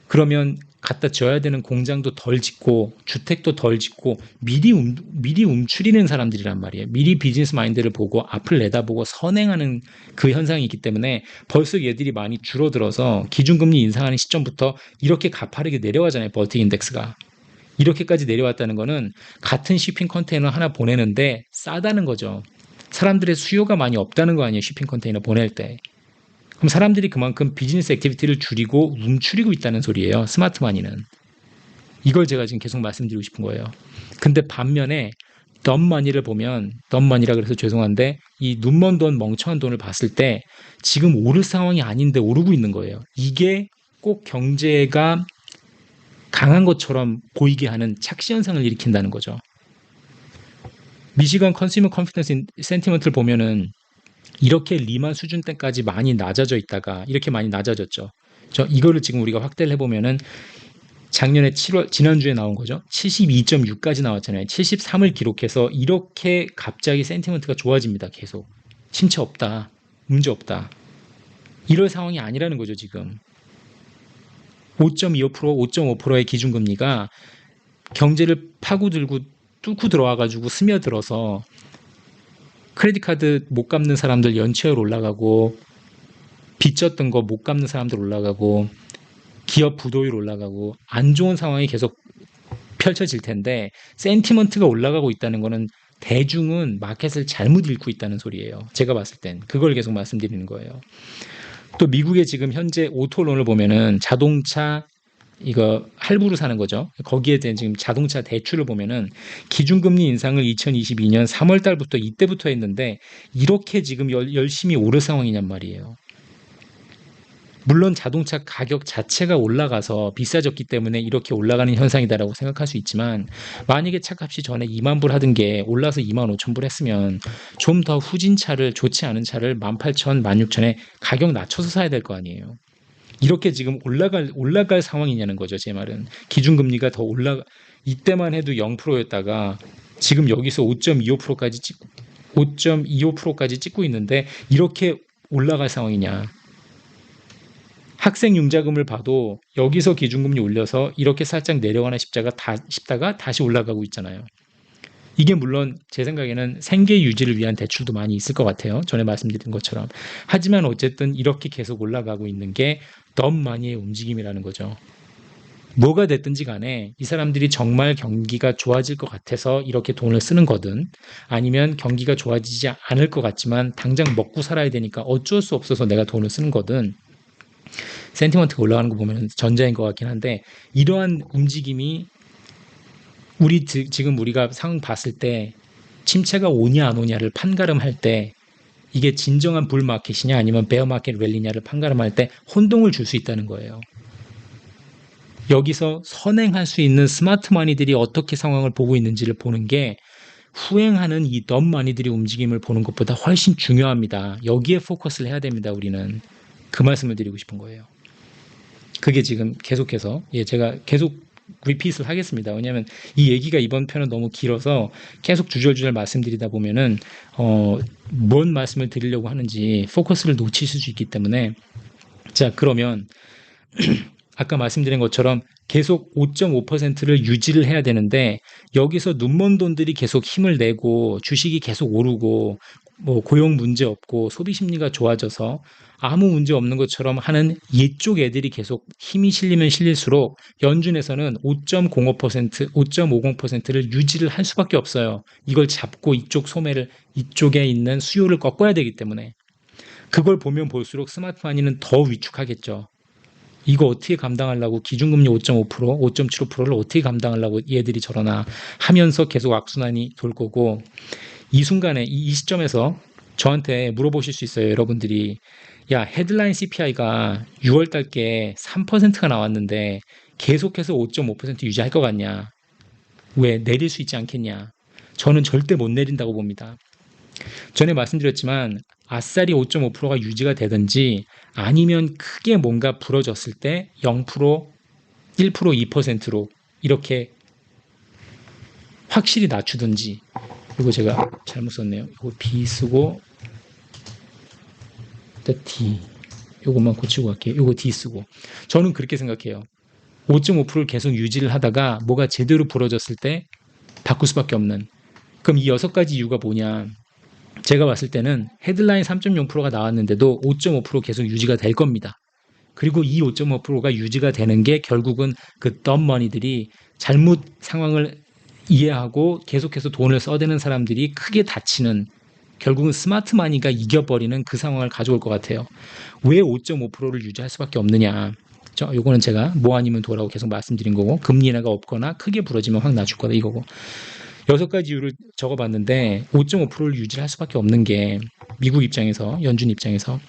그러면 갖다 줘야 되는 공장도 덜 짓고 주택도 덜 짓고 미리 움츠리는 사람들이란 말이에요. 미리 비즈니스 마인드를 보고 앞을 내다보고 선행하는 그 현상이 있기 때문에 벌써 얘들이 많이 줄어들어서 기준금리 인상하는 시점부터 이렇게 가파르게 내려가잖아요. 벌틱 인덱스가. 이렇게까지 내려왔다는 거는 같은 쇼핑 컨테이너 하나 보내는데 싸다는 거죠. 사람들의 수요가 많이 없다는 거 아니에요, 쇼핑 컨테이너 보낼 때. 그럼 사람들이 그만큼 비즈니스 액티비티를 줄이고 움츠리고 있다는 소리예요, 스마트 마니는. 이걸 제가 지금 계속 말씀드리고 싶은 거예요. 근데 반면에 덤 마니를 보면, 덤 마니라 그래서 죄송한데 이 눈먼 돈, 멍청한 돈을 봤을 때 지금 오를 상황이 아닌데 오르고 있는 거예요. 이게 꼭 경제가 강한 것처럼 보이게 하는 착시 현상을 일으킨다는 거죠. 미시건 컨슈머 컨피던스 센티먼트를 보면은 이렇게 리만 수준 때까지 많이 낮아져 있다가 이렇게 많이 낮아졌죠. 이거를 지금 우리가 확대를 해보면은 작년에 7월, 지난주에 나온 거죠. 72.6까지 나왔잖아요. 73을 기록해서 이렇게 갑자기 센티먼트가 좋아집니다. 계속. 침체 없다. 문제 없다. 이럴 상황이 아니라는 거죠, 지금. 5.25%, 5.5%의 기준금리가 경제를 파고들고 뚫고 들어와가지고 스며들어서 크레딧 카드 못 갚는 사람들 연체율 올라가고 빚졌던 거 못 갚는 사람들 올라가고 기업 부도율 올라가고 안 좋은 상황이 계속 펼쳐질 텐데 센티먼트가 올라가고 있다는 거는 대중은 마켓을 잘못 읽고 있다는 소리예요. 제가 봤을 땐 그걸 계속 말씀드리는 거예요. 또 미국의 지금 현재 오토론을 보면은 자동차 이거 할부로 사는 거죠. 거기에 대한 지금 자동차 대출을 보면은 기준금리 인상을 2022년 3월 달부터 이때부터 했는데 이렇게 지금 열심히 오를 상황이냔 말이에요. 물론 자동차 가격 자체가 올라가서 비싸졌기 때문에 이렇게 올라가는 현상이다라고 생각할 수 있지만 만약에 차값이 전에 2만 불 하던 게 올라서 2만 5천 불 했으면 좀 더 후진 차를 좋지 않은 차를 18,000, 16,000에 가격 낮춰서 사야 될 거 아니에요. 이렇게 지금 올라갈 상황이냐는 거죠, 제 말은. 기준금리가 더 이때만 해도 0%였다가 지금 여기서 5.25%까지 찍고 있는데 이렇게 올라갈 상황이냐. 학생 융자금을 봐도 여기서 기준금리 올려서 이렇게 살짝 내려가나 싶다가 다시 올라가고 있잖아요. 이게 물론 제 생각에는 생계 유지를 위한 대출도 많이 있을 것 같아요. 전에 말씀드린 것처럼. 하지만 어쨌든 이렇게 계속 올라가고 있는 게 너무 많이의 움직임이라는 거죠. 뭐가 됐든지 간에 이 사람들이 정말 경기가 좋아질 것 같아서 이렇게 돈을 쓰는 거든 아니면 경기가 좋아지지 않을 것 같지만 당장 먹고 살아야 되니까 어쩔 수 없어서 내가 돈을 쓰는 거든 센티먼트가 올라가는 거 보면 전자인 것 같긴 한데 이러한 움직임이 지금 우리가 상황 봤을 때 침체가 오냐 안 오냐를 판가름할 때 이게 진정한 불마켓이냐 아니면 베어마켓 랠리냐를 판가름할 때 혼동을 줄 수 있다는 거예요. 여기서 선행할 수 있는 스마트 마니들이 어떻게 상황을 보고 있는지를 보는 게 후행하는 이 덤 마니들이 움직임을 보는 것보다 훨씬 중요합니다. 여기에 포커스를 해야 됩니다. 우리는. 그 말씀을 드리고 싶은 거예요. 그게 지금 계속해서 제가 계속 리핏을 하겠습니다. 왜냐하면 이 얘기가 이번 편은 너무 길어서 계속 주절주절 말씀드리다 보면은 뭔 말씀을 드리려고 하는지 포커스를 놓치실 수 있기 때문에 자 그러면 아까 말씀드린 것처럼 계속 5.5%를 유지를 해야 되는데 여기서 눈먼 돈들이 계속 힘을 내고 주식이 계속 오르고 뭐 고용 문제 없고 소비 심리가 좋아져서 아무 문제 없는 것처럼 하는 이쪽 애들이 계속 힘이 실리면 실릴수록 연준에서는 5.05%, 5.50%를 유지를 할 수밖에 없어요. 이걸 잡고 이쪽 소매를 이쪽에 있는 수요를 꺾어야 되기 때문에 그걸 보면 볼수록 스마트 마니는 더 위축하겠죠. 이거 어떻게 감당하려고 기준금리 5.5%, 5.75%를 어떻게 감당하려고 얘들이 저러나 하면서 계속 악순환이 돌 거고 이 순간에 이 시점에서 저한테 물어보실 수 있어요. 여러분들이 야 헤드라인 CPI가 6월 달께 3%가 나왔는데 계속해서 5.5% 유지할 것 같냐? 왜 내릴 수 있지 않겠냐? 저는 절대 못 내린다고 봅니다. 전에 말씀드렸지만 아싸리 5.5%가 유지가 되든지 아니면 크게 뭔가 부러졌을 때 0%, 1%, 2%로 이렇게 확실히 낮추든지 이거 제가 잘못 썼네요. 이거 B 쓰고 D 이것만 고치고 갈게요. 이거 D 쓰고 저는 그렇게 생각해요. 5.5%를 계속 유지를 하다가 뭐가 제대로 부러졌을 때 바꿀 수밖에 없는 그럼 이 6가지 이유가 뭐냐 제가 봤을 때는 헤드라인 3.0%가 나왔는데도 5.5% 계속 유지가 될 겁니다. 그리고 이 5.5%가 유지가 되는 게 결국은 그 덤머니들이 잘못 상황을 이해하고 계속해서 돈을 써대는 사람들이 크게 다치는, 결국은 스마트 마니가 이겨버리는 그 상황을 가져올 것 같아요. 왜 5.5%를 유지할 수밖에 없느냐. 요거는 제가 뭐 아니면 도라고 계속 말씀드린 거고, 금리 인하가 없거나 크게 부러지면 확 낮출 거다 이거고. 6가지 이유를 적어봤는데 5.5%를 유지할 수밖에 없는 게, 미국 입장에서, 연준 입장에서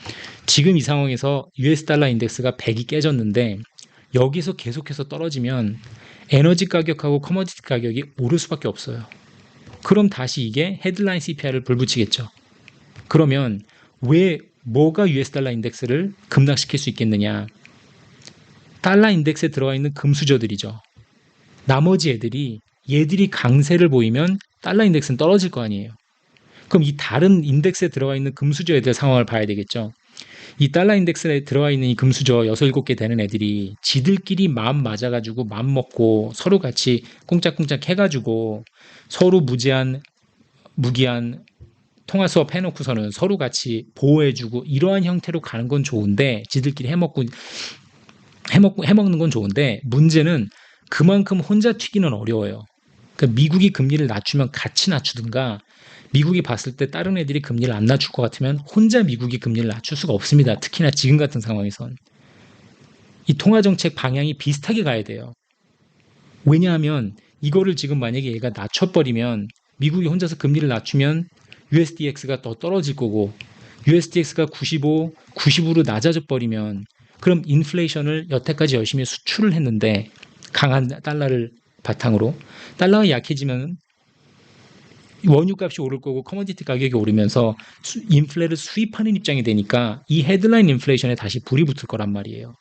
지금 이 상황에서 US 달러 인덱스가 100이 깨졌는데 여기서 계속해서 떨어지면 에너지 가격하고 커머디티 가격이 오를 수밖에 없어요. 그럼 다시 이게 헤드라인 CPI를 불붙이겠죠. 그러면 뭐가 US 달러 인덱스를 급락시킬 수 있겠느냐. 달러 인덱스에 들어가 있는 금수저들이죠. 나머지 얘들이 강세를 보이면 달러 인덱스는 떨어질 거 아니에요. 그럼 이 다른 인덱스에 들어가 있는 금수저 애들 상황을 봐야 되겠죠. 이 달러 인덱스에 들어가 있는 이 금수저 6, 7개 되는 애들이 지들끼리 마음 맞아가지고 마음 먹고 서로 같이 꿍짝꿍짝 해가지고 서로 무기한 통화 수업 해놓고서는 서로 같이 보호해주고 이러한 형태로 가는 건 좋은데, 지들끼리 해먹는 건 좋은데, 문제는 그만큼 혼자 튀기는 어려워요. 그러니까 미국이 금리를 낮추면 같이 낮추든가, 미국이 봤을 때 다른 애들이 금리를 안 낮출 것 같으면 혼자 미국이 금리를 낮출 수가 없습니다. 특히나 지금 같은 상황에선. 이 통화정책 방향이 비슷하게 가야 돼요. 왜냐하면 이거를 지금 만약에 얘가 낮춰버리면, 미국이 혼자서 금리를 낮추면 USDX가 더 떨어질 거고, USDX가 95, 90으로 낮아져 버리면 그럼 인플레이션을 여태까지 열심히 수출을 했는데, 강한 달러를 바탕으로 달러가 약해지면 원유값이 오를 거고 커머디티 가격이 오르면서 인플레를 수입하는 입장이 되니까 이 헤드라인 인플레이션에 다시 불이 붙을 거란 말이에요.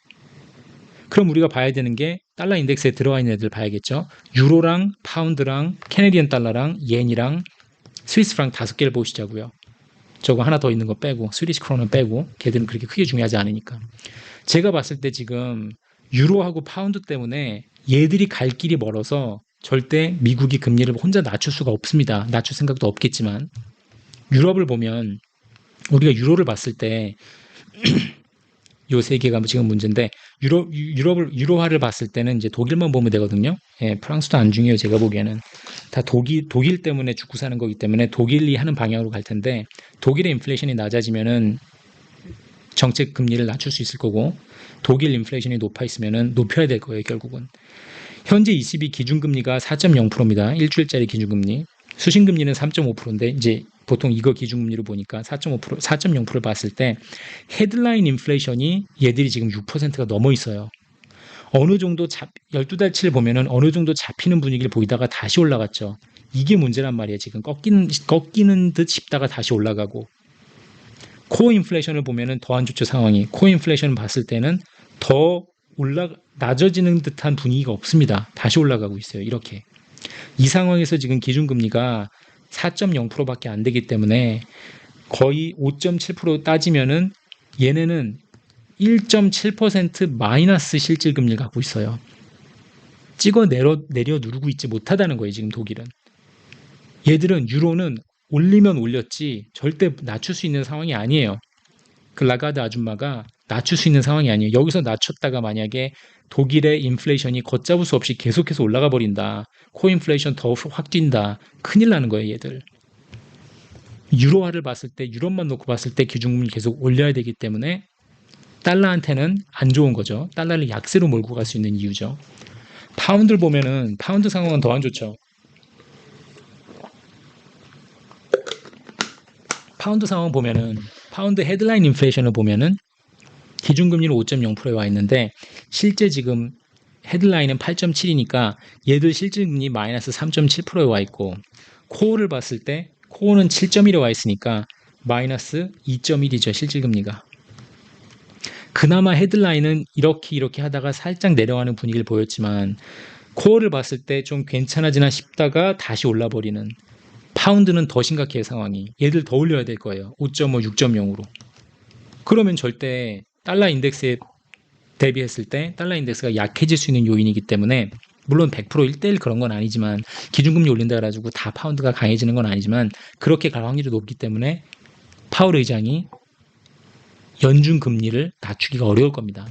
그럼 우리가 봐야 되는 게 달러 인덱스에 들어와 있는 애들 봐야겠죠. 유로랑 파운드랑 캐네디언 달러랑 옌이랑 스위스 프랑 5개를 보시자고요. 저거 하나 더 있는 거 빼고, 스위디시 크로는 빼고, 걔들은 그렇게 크게 중요하지 않으니까. 제가 봤을 때 지금 유로하고 파운드 때문에 얘들이 갈 길이 멀어서 절대 미국이 금리를 혼자 낮출 수가 없습니다. 낮출 생각도 없겠지만, 유럽을 보면, 우리가 유로를 봤을 때 요 세 개가 지금 문제인데, 유로화를 봤을 때는 이제 독일만 보면 되거든요. 예, 프랑스도 안 중요해요. 제가 보기에는 다 독일 때문에 죽고 사는 거기 때문에 독일이 하는 방향으로 갈 텐데, 독일의 인플레이션이 낮아지면은 정책 금리를 낮출 수 있을 거고, 독일 인플레이션이 높아 있으면은 높여야 될 거예요. 결국은 현재 ECB 기준금리가 4.0%입니다. 일주일짜리 기준금리. 수신금리는 3.5%인데 이제 보통 이거 기준금리로 보니까 4.5%, 4.0%를 봤을 때 헤드라인 인플레이션이 얘들이 지금 6%가 넘어 있어요. 어느 정도 12달치를 보면은 어느 정도 잡히는 분위기를 보이다가 다시 올라갔죠. 이게 문제란 말이에요. 지금 꺾이는 듯 싶다가 다시 올라가고. 코어 인플레이션을 보면은 더 안 좋죠, 상황이. 코어 인플레이션을 봤을 때는 더 낮아지는 듯한 분위기가 없습니다. 다시 올라가고 있어요. 이렇게. 이 상황에서 지금 기준금리가 4.0%밖에 안 되기 때문에 거의 5.7% 따지면은 얘네는 1.7% 마이너스 실질금리를 갖고 있어요. 찍어 내려 누르고 있지 못하다는 거예요. 지금 독일은. 얘들은 유로는 올리면 올렸지 절대 낮출 수 있는 상황이 아니에요. 그 라가드 아줌마가 낮출 수 있는 상황이 아니에요. 여기서 낮췄다가 만약에 독일의 인플레이션이 걷잡을 수 없이 계속해서 올라가 버린다. 코인플레이션 더 확 뛴다. 큰일 나는 거예요, 얘들. 유로화를 봤을 때, 유럽만 놓고 봤을 때 기준금리 계속 올려야 되기 때문에 달러한테는 안 좋은 거죠. 달러를 약세로 몰고 갈 수 있는 이유죠. 파운드를 보면은 파운드 상황은 더 안 좋죠. 파운드 상황 보면은, 파운드 헤드라인 인플레이션을 보면은 기준금리는 5.0%에 와 있는데 실제 지금 헤드라인은 8.7이니까 얘들 실질금리 마이너스 3.7%에 와 있고, 코어를 봤을 때 코어는 7.1에 와 있으니까 마이너스 2.1이죠. 실질금리가. 그나마 헤드라인은 이렇게 하다가 살짝 내려가는 분위기를 보였지만 코어를 봤을 때 좀 괜찮아지나 싶다가 다시 올라버리는, 파운드는 더 심각해요. 상황이. 얘들 더 올려야 될 거예요. 5.5, 6.0으로. 그러면 절대 달러 인덱스에 대비했을 때 달러 인덱스가 약해질 수 있는 요인이기 때문에, 물론 100% 1대1 그런 건 아니지만, 기준금리 올린다 해가지고 다 파운드가 강해지는 건 아니지만 그렇게 갈 확률이 높기 때문에 파월 의장이 연준 금리를 낮추기가 어려울 겁니다.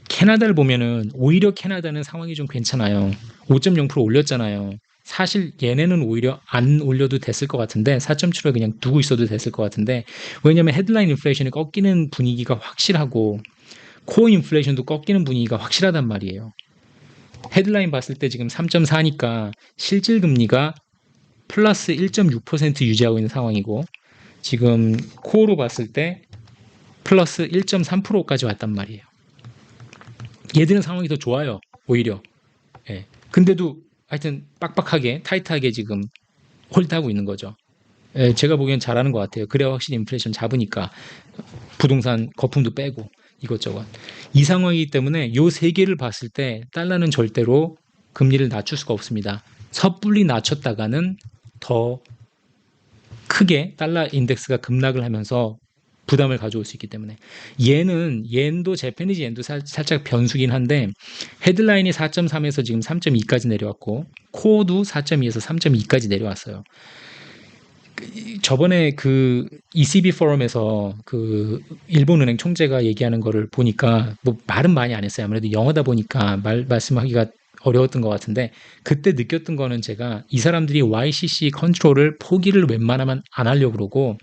캐나다를 보면은 오히려 캐나다는 상황이 좀 괜찮아요. 5.0% 올렸잖아요. 사실 얘네는 오히려 안 올려도 됐을 것 같은데 4.75에 그냥 두고 있어도 됐을 것 같은데 왜냐면 헤드라인 인플레이션이 꺾이는 분위기가 확실하고 코어 인플레이션도 꺾이는 분위기가 확실하단 말이에요. 헤드라인 봤을 때 지금 3.4니까 실질 금리가 플러스 1.6% 유지하고 있는 상황이고 지금 코어로 봤을 때 플러스 1.3%까지 왔단 말이에요. 얘들은 상황이 더 좋아요. 오히려. 예. 근데도 하여튼 빡빡하게 타이트하게 지금 홀드하고 있는 거죠. 예, 제가 보기엔 잘하는 것 같아요. 그래야 확실히 인플레이션 잡으니까 부동산 거품도 빼고 이것저것. 이 상황이기 때문에 요 세 개를 봤을 때 달러는 절대로 금리를 낮출 수가 없습니다. 섣불리 낮췄다가는 더 크게 달러 인덱스가 급락을 하면서 부담을 가져올 수 있기 때문에 옌도 재패니즈 옌도 살짝 변수긴 한데 헤드라인이 4.3에서 지금 3.2까지 내려왔고 코어도 4.2에서 3.2까지 내려왔어요. 저번에 그 ECB 포럼에서 그 일본은행 총재가 얘기하는 거를 보니까 뭐 말은 많이 안 했어요. 아무래도 영어다 보니까 말씀하기가 어려웠던 것 같은데 그때 느꼈던 거는 제가 이 사람들이 YCC 컨트롤을 포기를 웬만하면 안 하려고 그러고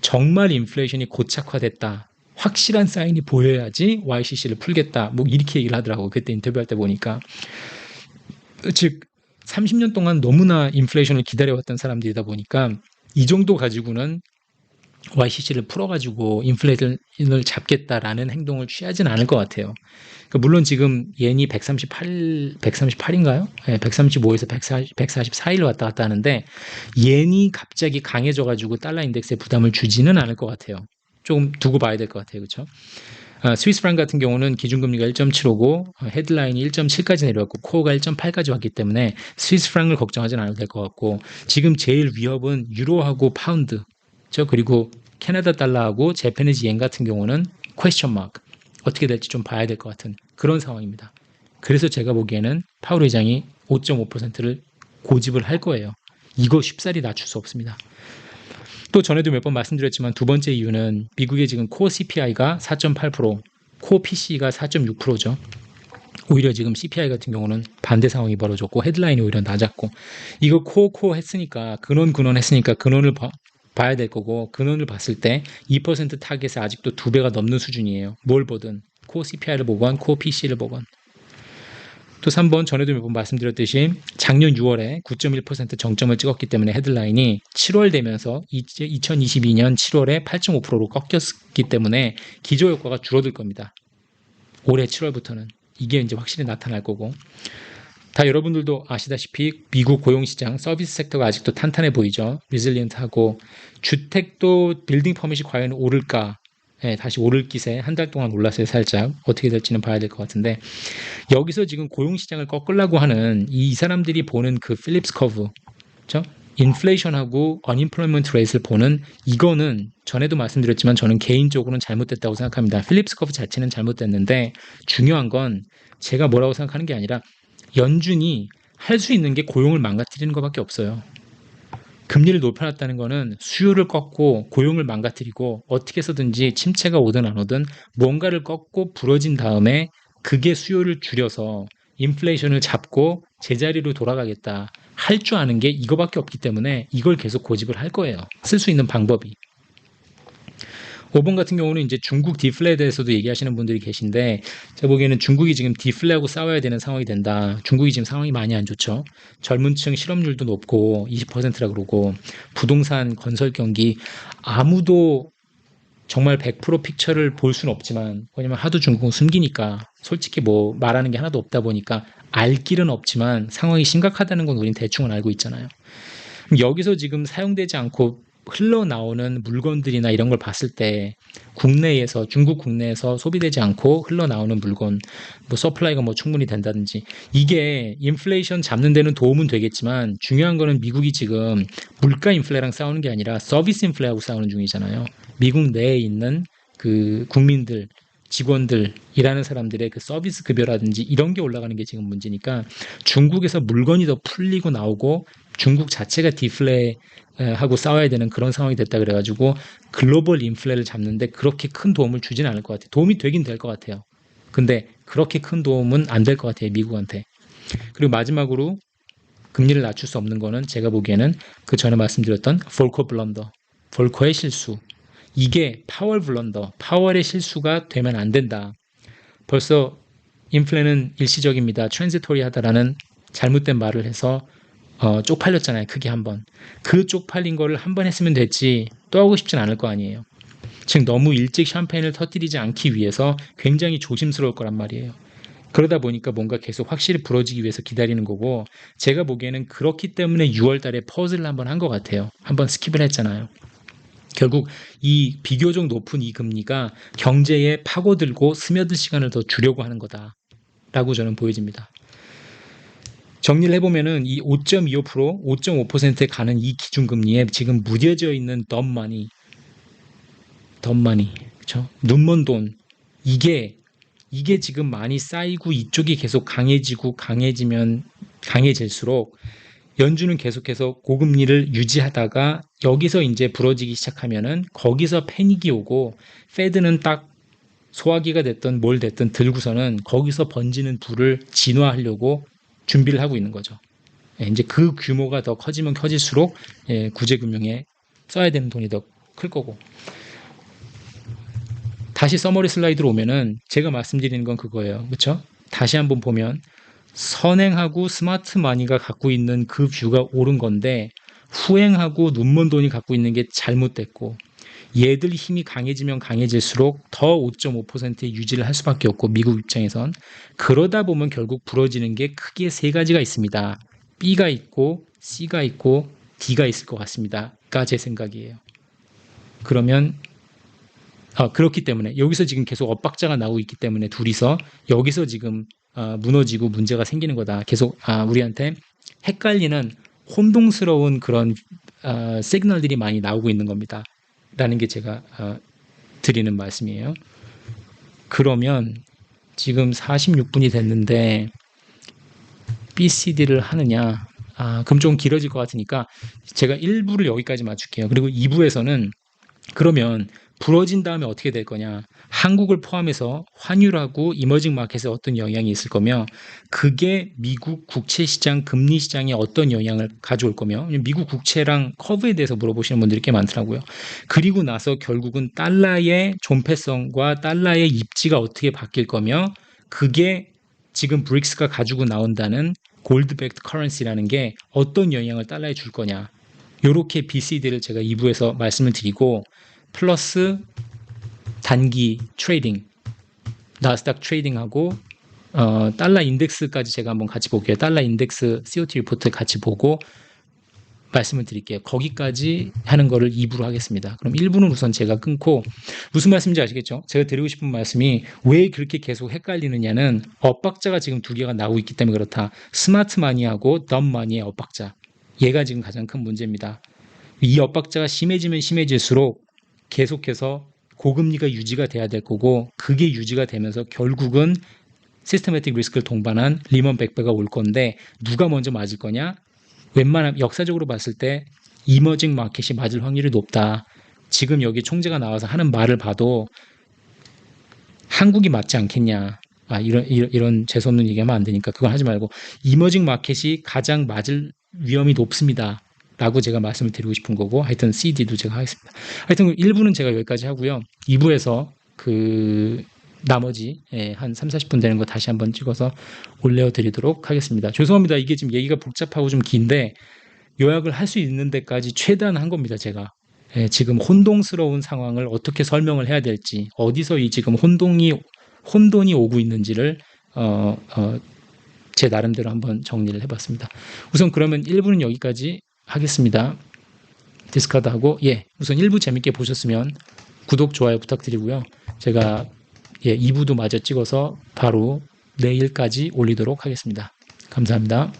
정말 인플레이션이 고착화됐다. 확실한 사인이 보여야지 YCC를 풀겠다. 뭐 이렇게 얘기를 하더라고. 그때 인터뷰할 때 보니까. 즉 30년 동안 너무나 인플레이션을 기다려왔던 사람들이다 보니까 이 정도 가지고는 YCC를 풀어가지고 인플레이션을 잡겠다라는 행동을 취하진 않을 것 같아요. 그러니까 물론 지금 옌이 138인가요? 네, 135에서 144일 왔다 갔다 하는데 옌이 갑자기 강해져가지고 달러 인덱스에 부담을 주지는 않을 것 같아요. 조금 두고 봐야 될 것 같아요. 그렇죠? 스위스 프랑 같은 경우는 기준금리가 1.75고 헤드라인이 1.7까지 내려왔고 코어가 1.8까지 왔기 때문에 스위스 프랑을 걱정하지 않아도 될 것 같고 지금 제일 위협은 유로하고 파운드 그리고 캐나다 달러하고 재패니즈 옌 같은 경우는 퀘스천 마크 어떻게 될지 좀 봐야 될 것 같은 그런 상황입니다. 그래서 제가 보기에는 파월 의장이 5.5%를 고집을 할 거예요. 이거 쉽사리 낮출 수 없습니다. 또 전에도 몇 번 말씀드렸지만 두 번째 이유는 미국의 지금 코어 CPI가 4.8%, 코어 PC가 4.6%죠. 오히려 지금 CPI 같은 경우는 반대 상황이 벌어졌고 헤드라인이 오히려 낮았고 이거 코어 했으니까 근원 했으니까 근원을 봐야 될 거고 근원을 봤을 때 2% 타겟에 아직도 2배가 넘는 수준이에요. 뭘 보든 코어 CPI를 보건 코어 PC를 보건 또 3번 전에도 몇 번 말씀드렸듯이 작년 6월에 9.1% 정점을 찍었기 때문에 헤드라인이 7월 되면서 2022년 7월에 8.5%로 꺾였기 때문에 기저효과가 줄어들 겁니다. 올해 7월부터는 이게 이제 확실히 나타날 거고 다 여러분들도 아시다시피 미국 고용시장 서비스 섹터가 아직도 탄탄해 보이죠. 리질리언트하고 주택도 빌딩 퍼밋이 과연 오를까 네, 다시 오를 기세 한 달 동안 올랐어요. 살짝 어떻게 될지는 봐야 될 것 같은데 여기서 지금 고용시장을 꺾으려고 하는 이 사람들이 보는 그 필립스 커브 그렇죠? 인플레이션하고 언임플로이먼트 레이트를 보는 이거는 전에도 말씀드렸지만 저는 개인적으로는 잘못됐다고 생각합니다. 필립스 커브 자체는 잘못됐는데 중요한 건 제가 뭐라고 생각하는 게 아니라 연준이 할 수 있는 게 고용을 망가뜨리는 것밖에 없어요. 금리를 높여놨다는 거는 수요를 꺾고 고용을 망가뜨리고 어떻게 해서든지 침체가 오든 안 오든 뭔가를 꺾고 부러진 다음에 그게 수요를 줄여서 인플레이션을 잡고 제자리로 돌아가겠다. 할 줄 아는 게 이거밖에 없기 때문에 이걸 계속 고집을 할 거예요. 쓸 수 있는 방법이. 5번 같은 경우는 이제 중국 디플레에 대해서도 얘기하시는 분들이 계신데 제가 보기에는 중국이 지금 디플레하고 싸워야 되는 상황이 된다. 중국이 지금 상황이 많이 안 좋죠. 젊은 층 실업률도 높고 20%라 그러고 부동산 건설 경기 아무도 정말 100% 픽처를 볼 수는 없지만 왜냐면 하도 중국은 숨기니까 솔직히 뭐 말하는 게 하나도 없다 보니까 알 길은 없지만 상황이 심각하다는 건 우린 대충은 알고 있잖아요. 여기서 지금 사용되지 않고 흘러나오는 물건들이나 이런 걸 봤을 때 국내에서 중국 국내에서 소비되지 않고 흘러나오는 물건 뭐 서플라이가 뭐 충분히 된다든지 이게 인플레이션 잡는 데는 도움은 되겠지만 중요한 거는 미국이 지금 물가 인플레랑 싸우는 게 아니라 서비스 인플레하고 싸우는 중이잖아요. 미국 내에 있는 그 국민들 직원들 일하는 사람들의 그 서비스 급여라든지 이런 게 올라가는 게 지금 문제니까 중국에서 물건이 더 풀리고 나오고 중국 자체가 디플레하고 싸워야 되는 그런 상황이 됐다 그래가지고 글로벌 인플레를 잡는데 그렇게 큰 도움을 주진 않을 것 같아요. 도움이 되긴 될 것 같아요. 근데 그렇게 큰 도움은 안 될 것 같아요, 미국한테. 그리고 마지막으로 금리를 낮출 수 없는 거는 제가 보기에는 그 전에 말씀드렸던 볼커 블런더, 볼커의 실수. 이게 파월 블런더, 파월의 실수가 되면 안 된다. 벌써 인플레는 일시적입니다. 트랜지토리하다라는 잘못된 말을 해서 쪽팔렸잖아요. 크게 한 번. 그 쪽팔린 거를 한 번 했으면 됐지 또 하고 싶진 않을 거 아니에요. 즉 너무 일찍 샴페인을 터뜨리지 않기 위해서 굉장히 조심스러울 거란 말이에요. 그러다 보니까 뭔가 계속 확실히 부러지기 위해서 기다리는 거고 제가 보기에는 그렇기 때문에 6월 달에 퍼즐을 한번 한 것 같아요. 한번 스킵을 했잖아요. 결국 이 비교적 높은 이 금리가 경제에 파고들고 스며들 시간을 더 주려고 하는 거다라고 저는 보여집니다. 정리를 해보면은 이 5.25%, 5.5%에 가는 이 기준금리에 지금 무뎌져 있는 덤머니, 그렇죠? 눈먼 돈, 이게 지금 많이 쌓이고 이쪽이 계속 강해지면 강해질수록 연준은 계속해서 고금리를 유지하다가 여기서 이제 부러지기 시작하면은 거기서 패닉이 오고 페드는 딱 소화기가 됐든 뭘 됐든 들고서는 거기서 번지는 불을 진화하려고 준비를 하고 있는 거죠. 이제 그 규모가 더 커지면 커질수록 구제금융에 써야 되는 돈이 더 클 거고. 다시 서머리 슬라이드로 오면은 제가 말씀드리는 건 그거예요. 그렇죠? 다시 한번 보면 선행하고 스마트 마니가 갖고 있는 그 뷰가 옳은 건데 후행하고 눈먼 돈이 갖고 있는 게 잘못됐고 얘들 힘이 강해지면 강해질수록 더 5.5%의 유지를 할 수밖에 없고 미국 입장에선 그러다 보면 결국 부러지는 게 크게 세 가지가 있습니다. B가 있고 C가 있고 D가 있을 것 같습니다.가 제 생각이에요. 그러면 그렇기 때문에 여기서 지금 계속 엇박자가 나오고 있기 때문에 둘이서 여기서 지금 무너지고 문제가 생기는 거다. 계속 우리한테 헷갈리는 혼동스러운 그런 시그널들이 많이 나오고 있는 겁니다. 라는 게 제가 드리는 말씀이에요. 그러면 지금 46분이 됐는데 BCD를 하느냐? 그럼 좀 길어질 것 같으니까 제가 1부를 여기까지 맞출게요. 그리고 2부에서는 그러면 부러진 다음에 어떻게 될 거냐? 한국을 포함해서 환율하고 이머징 마켓에 어떤 영향이 있을 거며 그게 미국 국채 시장, 금리 시장에 어떤 영향을 가져올 거며 미국 국채랑 커브에 대해서 물어보시는 분들이 꽤 많더라고요. 그리고 나서 결국은 달러의 존폐성과 달러의 입지가 어떻게 바뀔 거며 그게 지금 브릭스가 가지고 나온다는 골드백드 커런시라는 게 어떤 영향을 달러에 줄 거냐. 요렇게 BCD를 제가 2부에서 말씀을 드리고 플러스 단기 트레이딩, 나스닥 트레이딩하고 달러 인덱스까지 제가 한번 같이 볼게요. 달러 인덱스 COT 리포트 같이 보고 말씀을 드릴게요. 거기까지 하는 거를 2부로 하겠습니다. 그럼 1부는 우선 제가 끊고 무슨 말씀인지 아시겠죠? 제가 드리고 싶은 말씀이 왜 그렇게 계속 헷갈리느냐는 엇박자가 지금 두 개가 나오고 있기 때문에 그렇다. 스마트 마니하고 덤 마니의 엇박자. 얘가 지금 가장 큰 문제입니다. 이 엇박자가 심해지면 심해질수록 계속해서 고금리가 유지가 돼야 될 거고 그게 유지가 되면서 결국은 시스테매틱 리스크를 동반한 리먼 백배가 올 건데 누가 먼저 맞을 거냐? 웬만하면 역사적으로 봤을 때 이머징 마켓이 맞을 확률이 높다. 지금 여기 총재가 나와서 하는 말을 봐도 한국이 맞지 않겠냐. 이런 재수없는 얘기하면 안 되니까 그건 하지 말고 이머징 마켓이 가장 맞을 위험이 높습니다. 라고 제가 말씀을 드리고 싶은 거고 하여튼 CD도 제가 하겠습니다. 하여튼 1부는 제가 여기까지 하고요. 2부에서 그 나머지 한 3, 40분 되는 거 다시 한번 찍어서 올려드리도록 하겠습니다. 죄송합니다. 이게 지금 얘기가 복잡하고 좀 긴데 요약을 할 수 있는 데까지 최대한 한 겁니다. 제가. 지금 혼동스러운 상황을 어떻게 설명을 해야 될지 어디서 이 지금 혼돈이 오고 있는지를 제 나름대로 한번 정리를 해봤습니다. 우선 그러면 1부는 여기까지 하겠습니다. 디스카드하고 우선 1부 재밌게 보셨으면 구독, 좋아요 부탁드리고요. 제가 2부도 마저 찍어서 바로 내일까지 올리도록 하겠습니다. 감사합니다.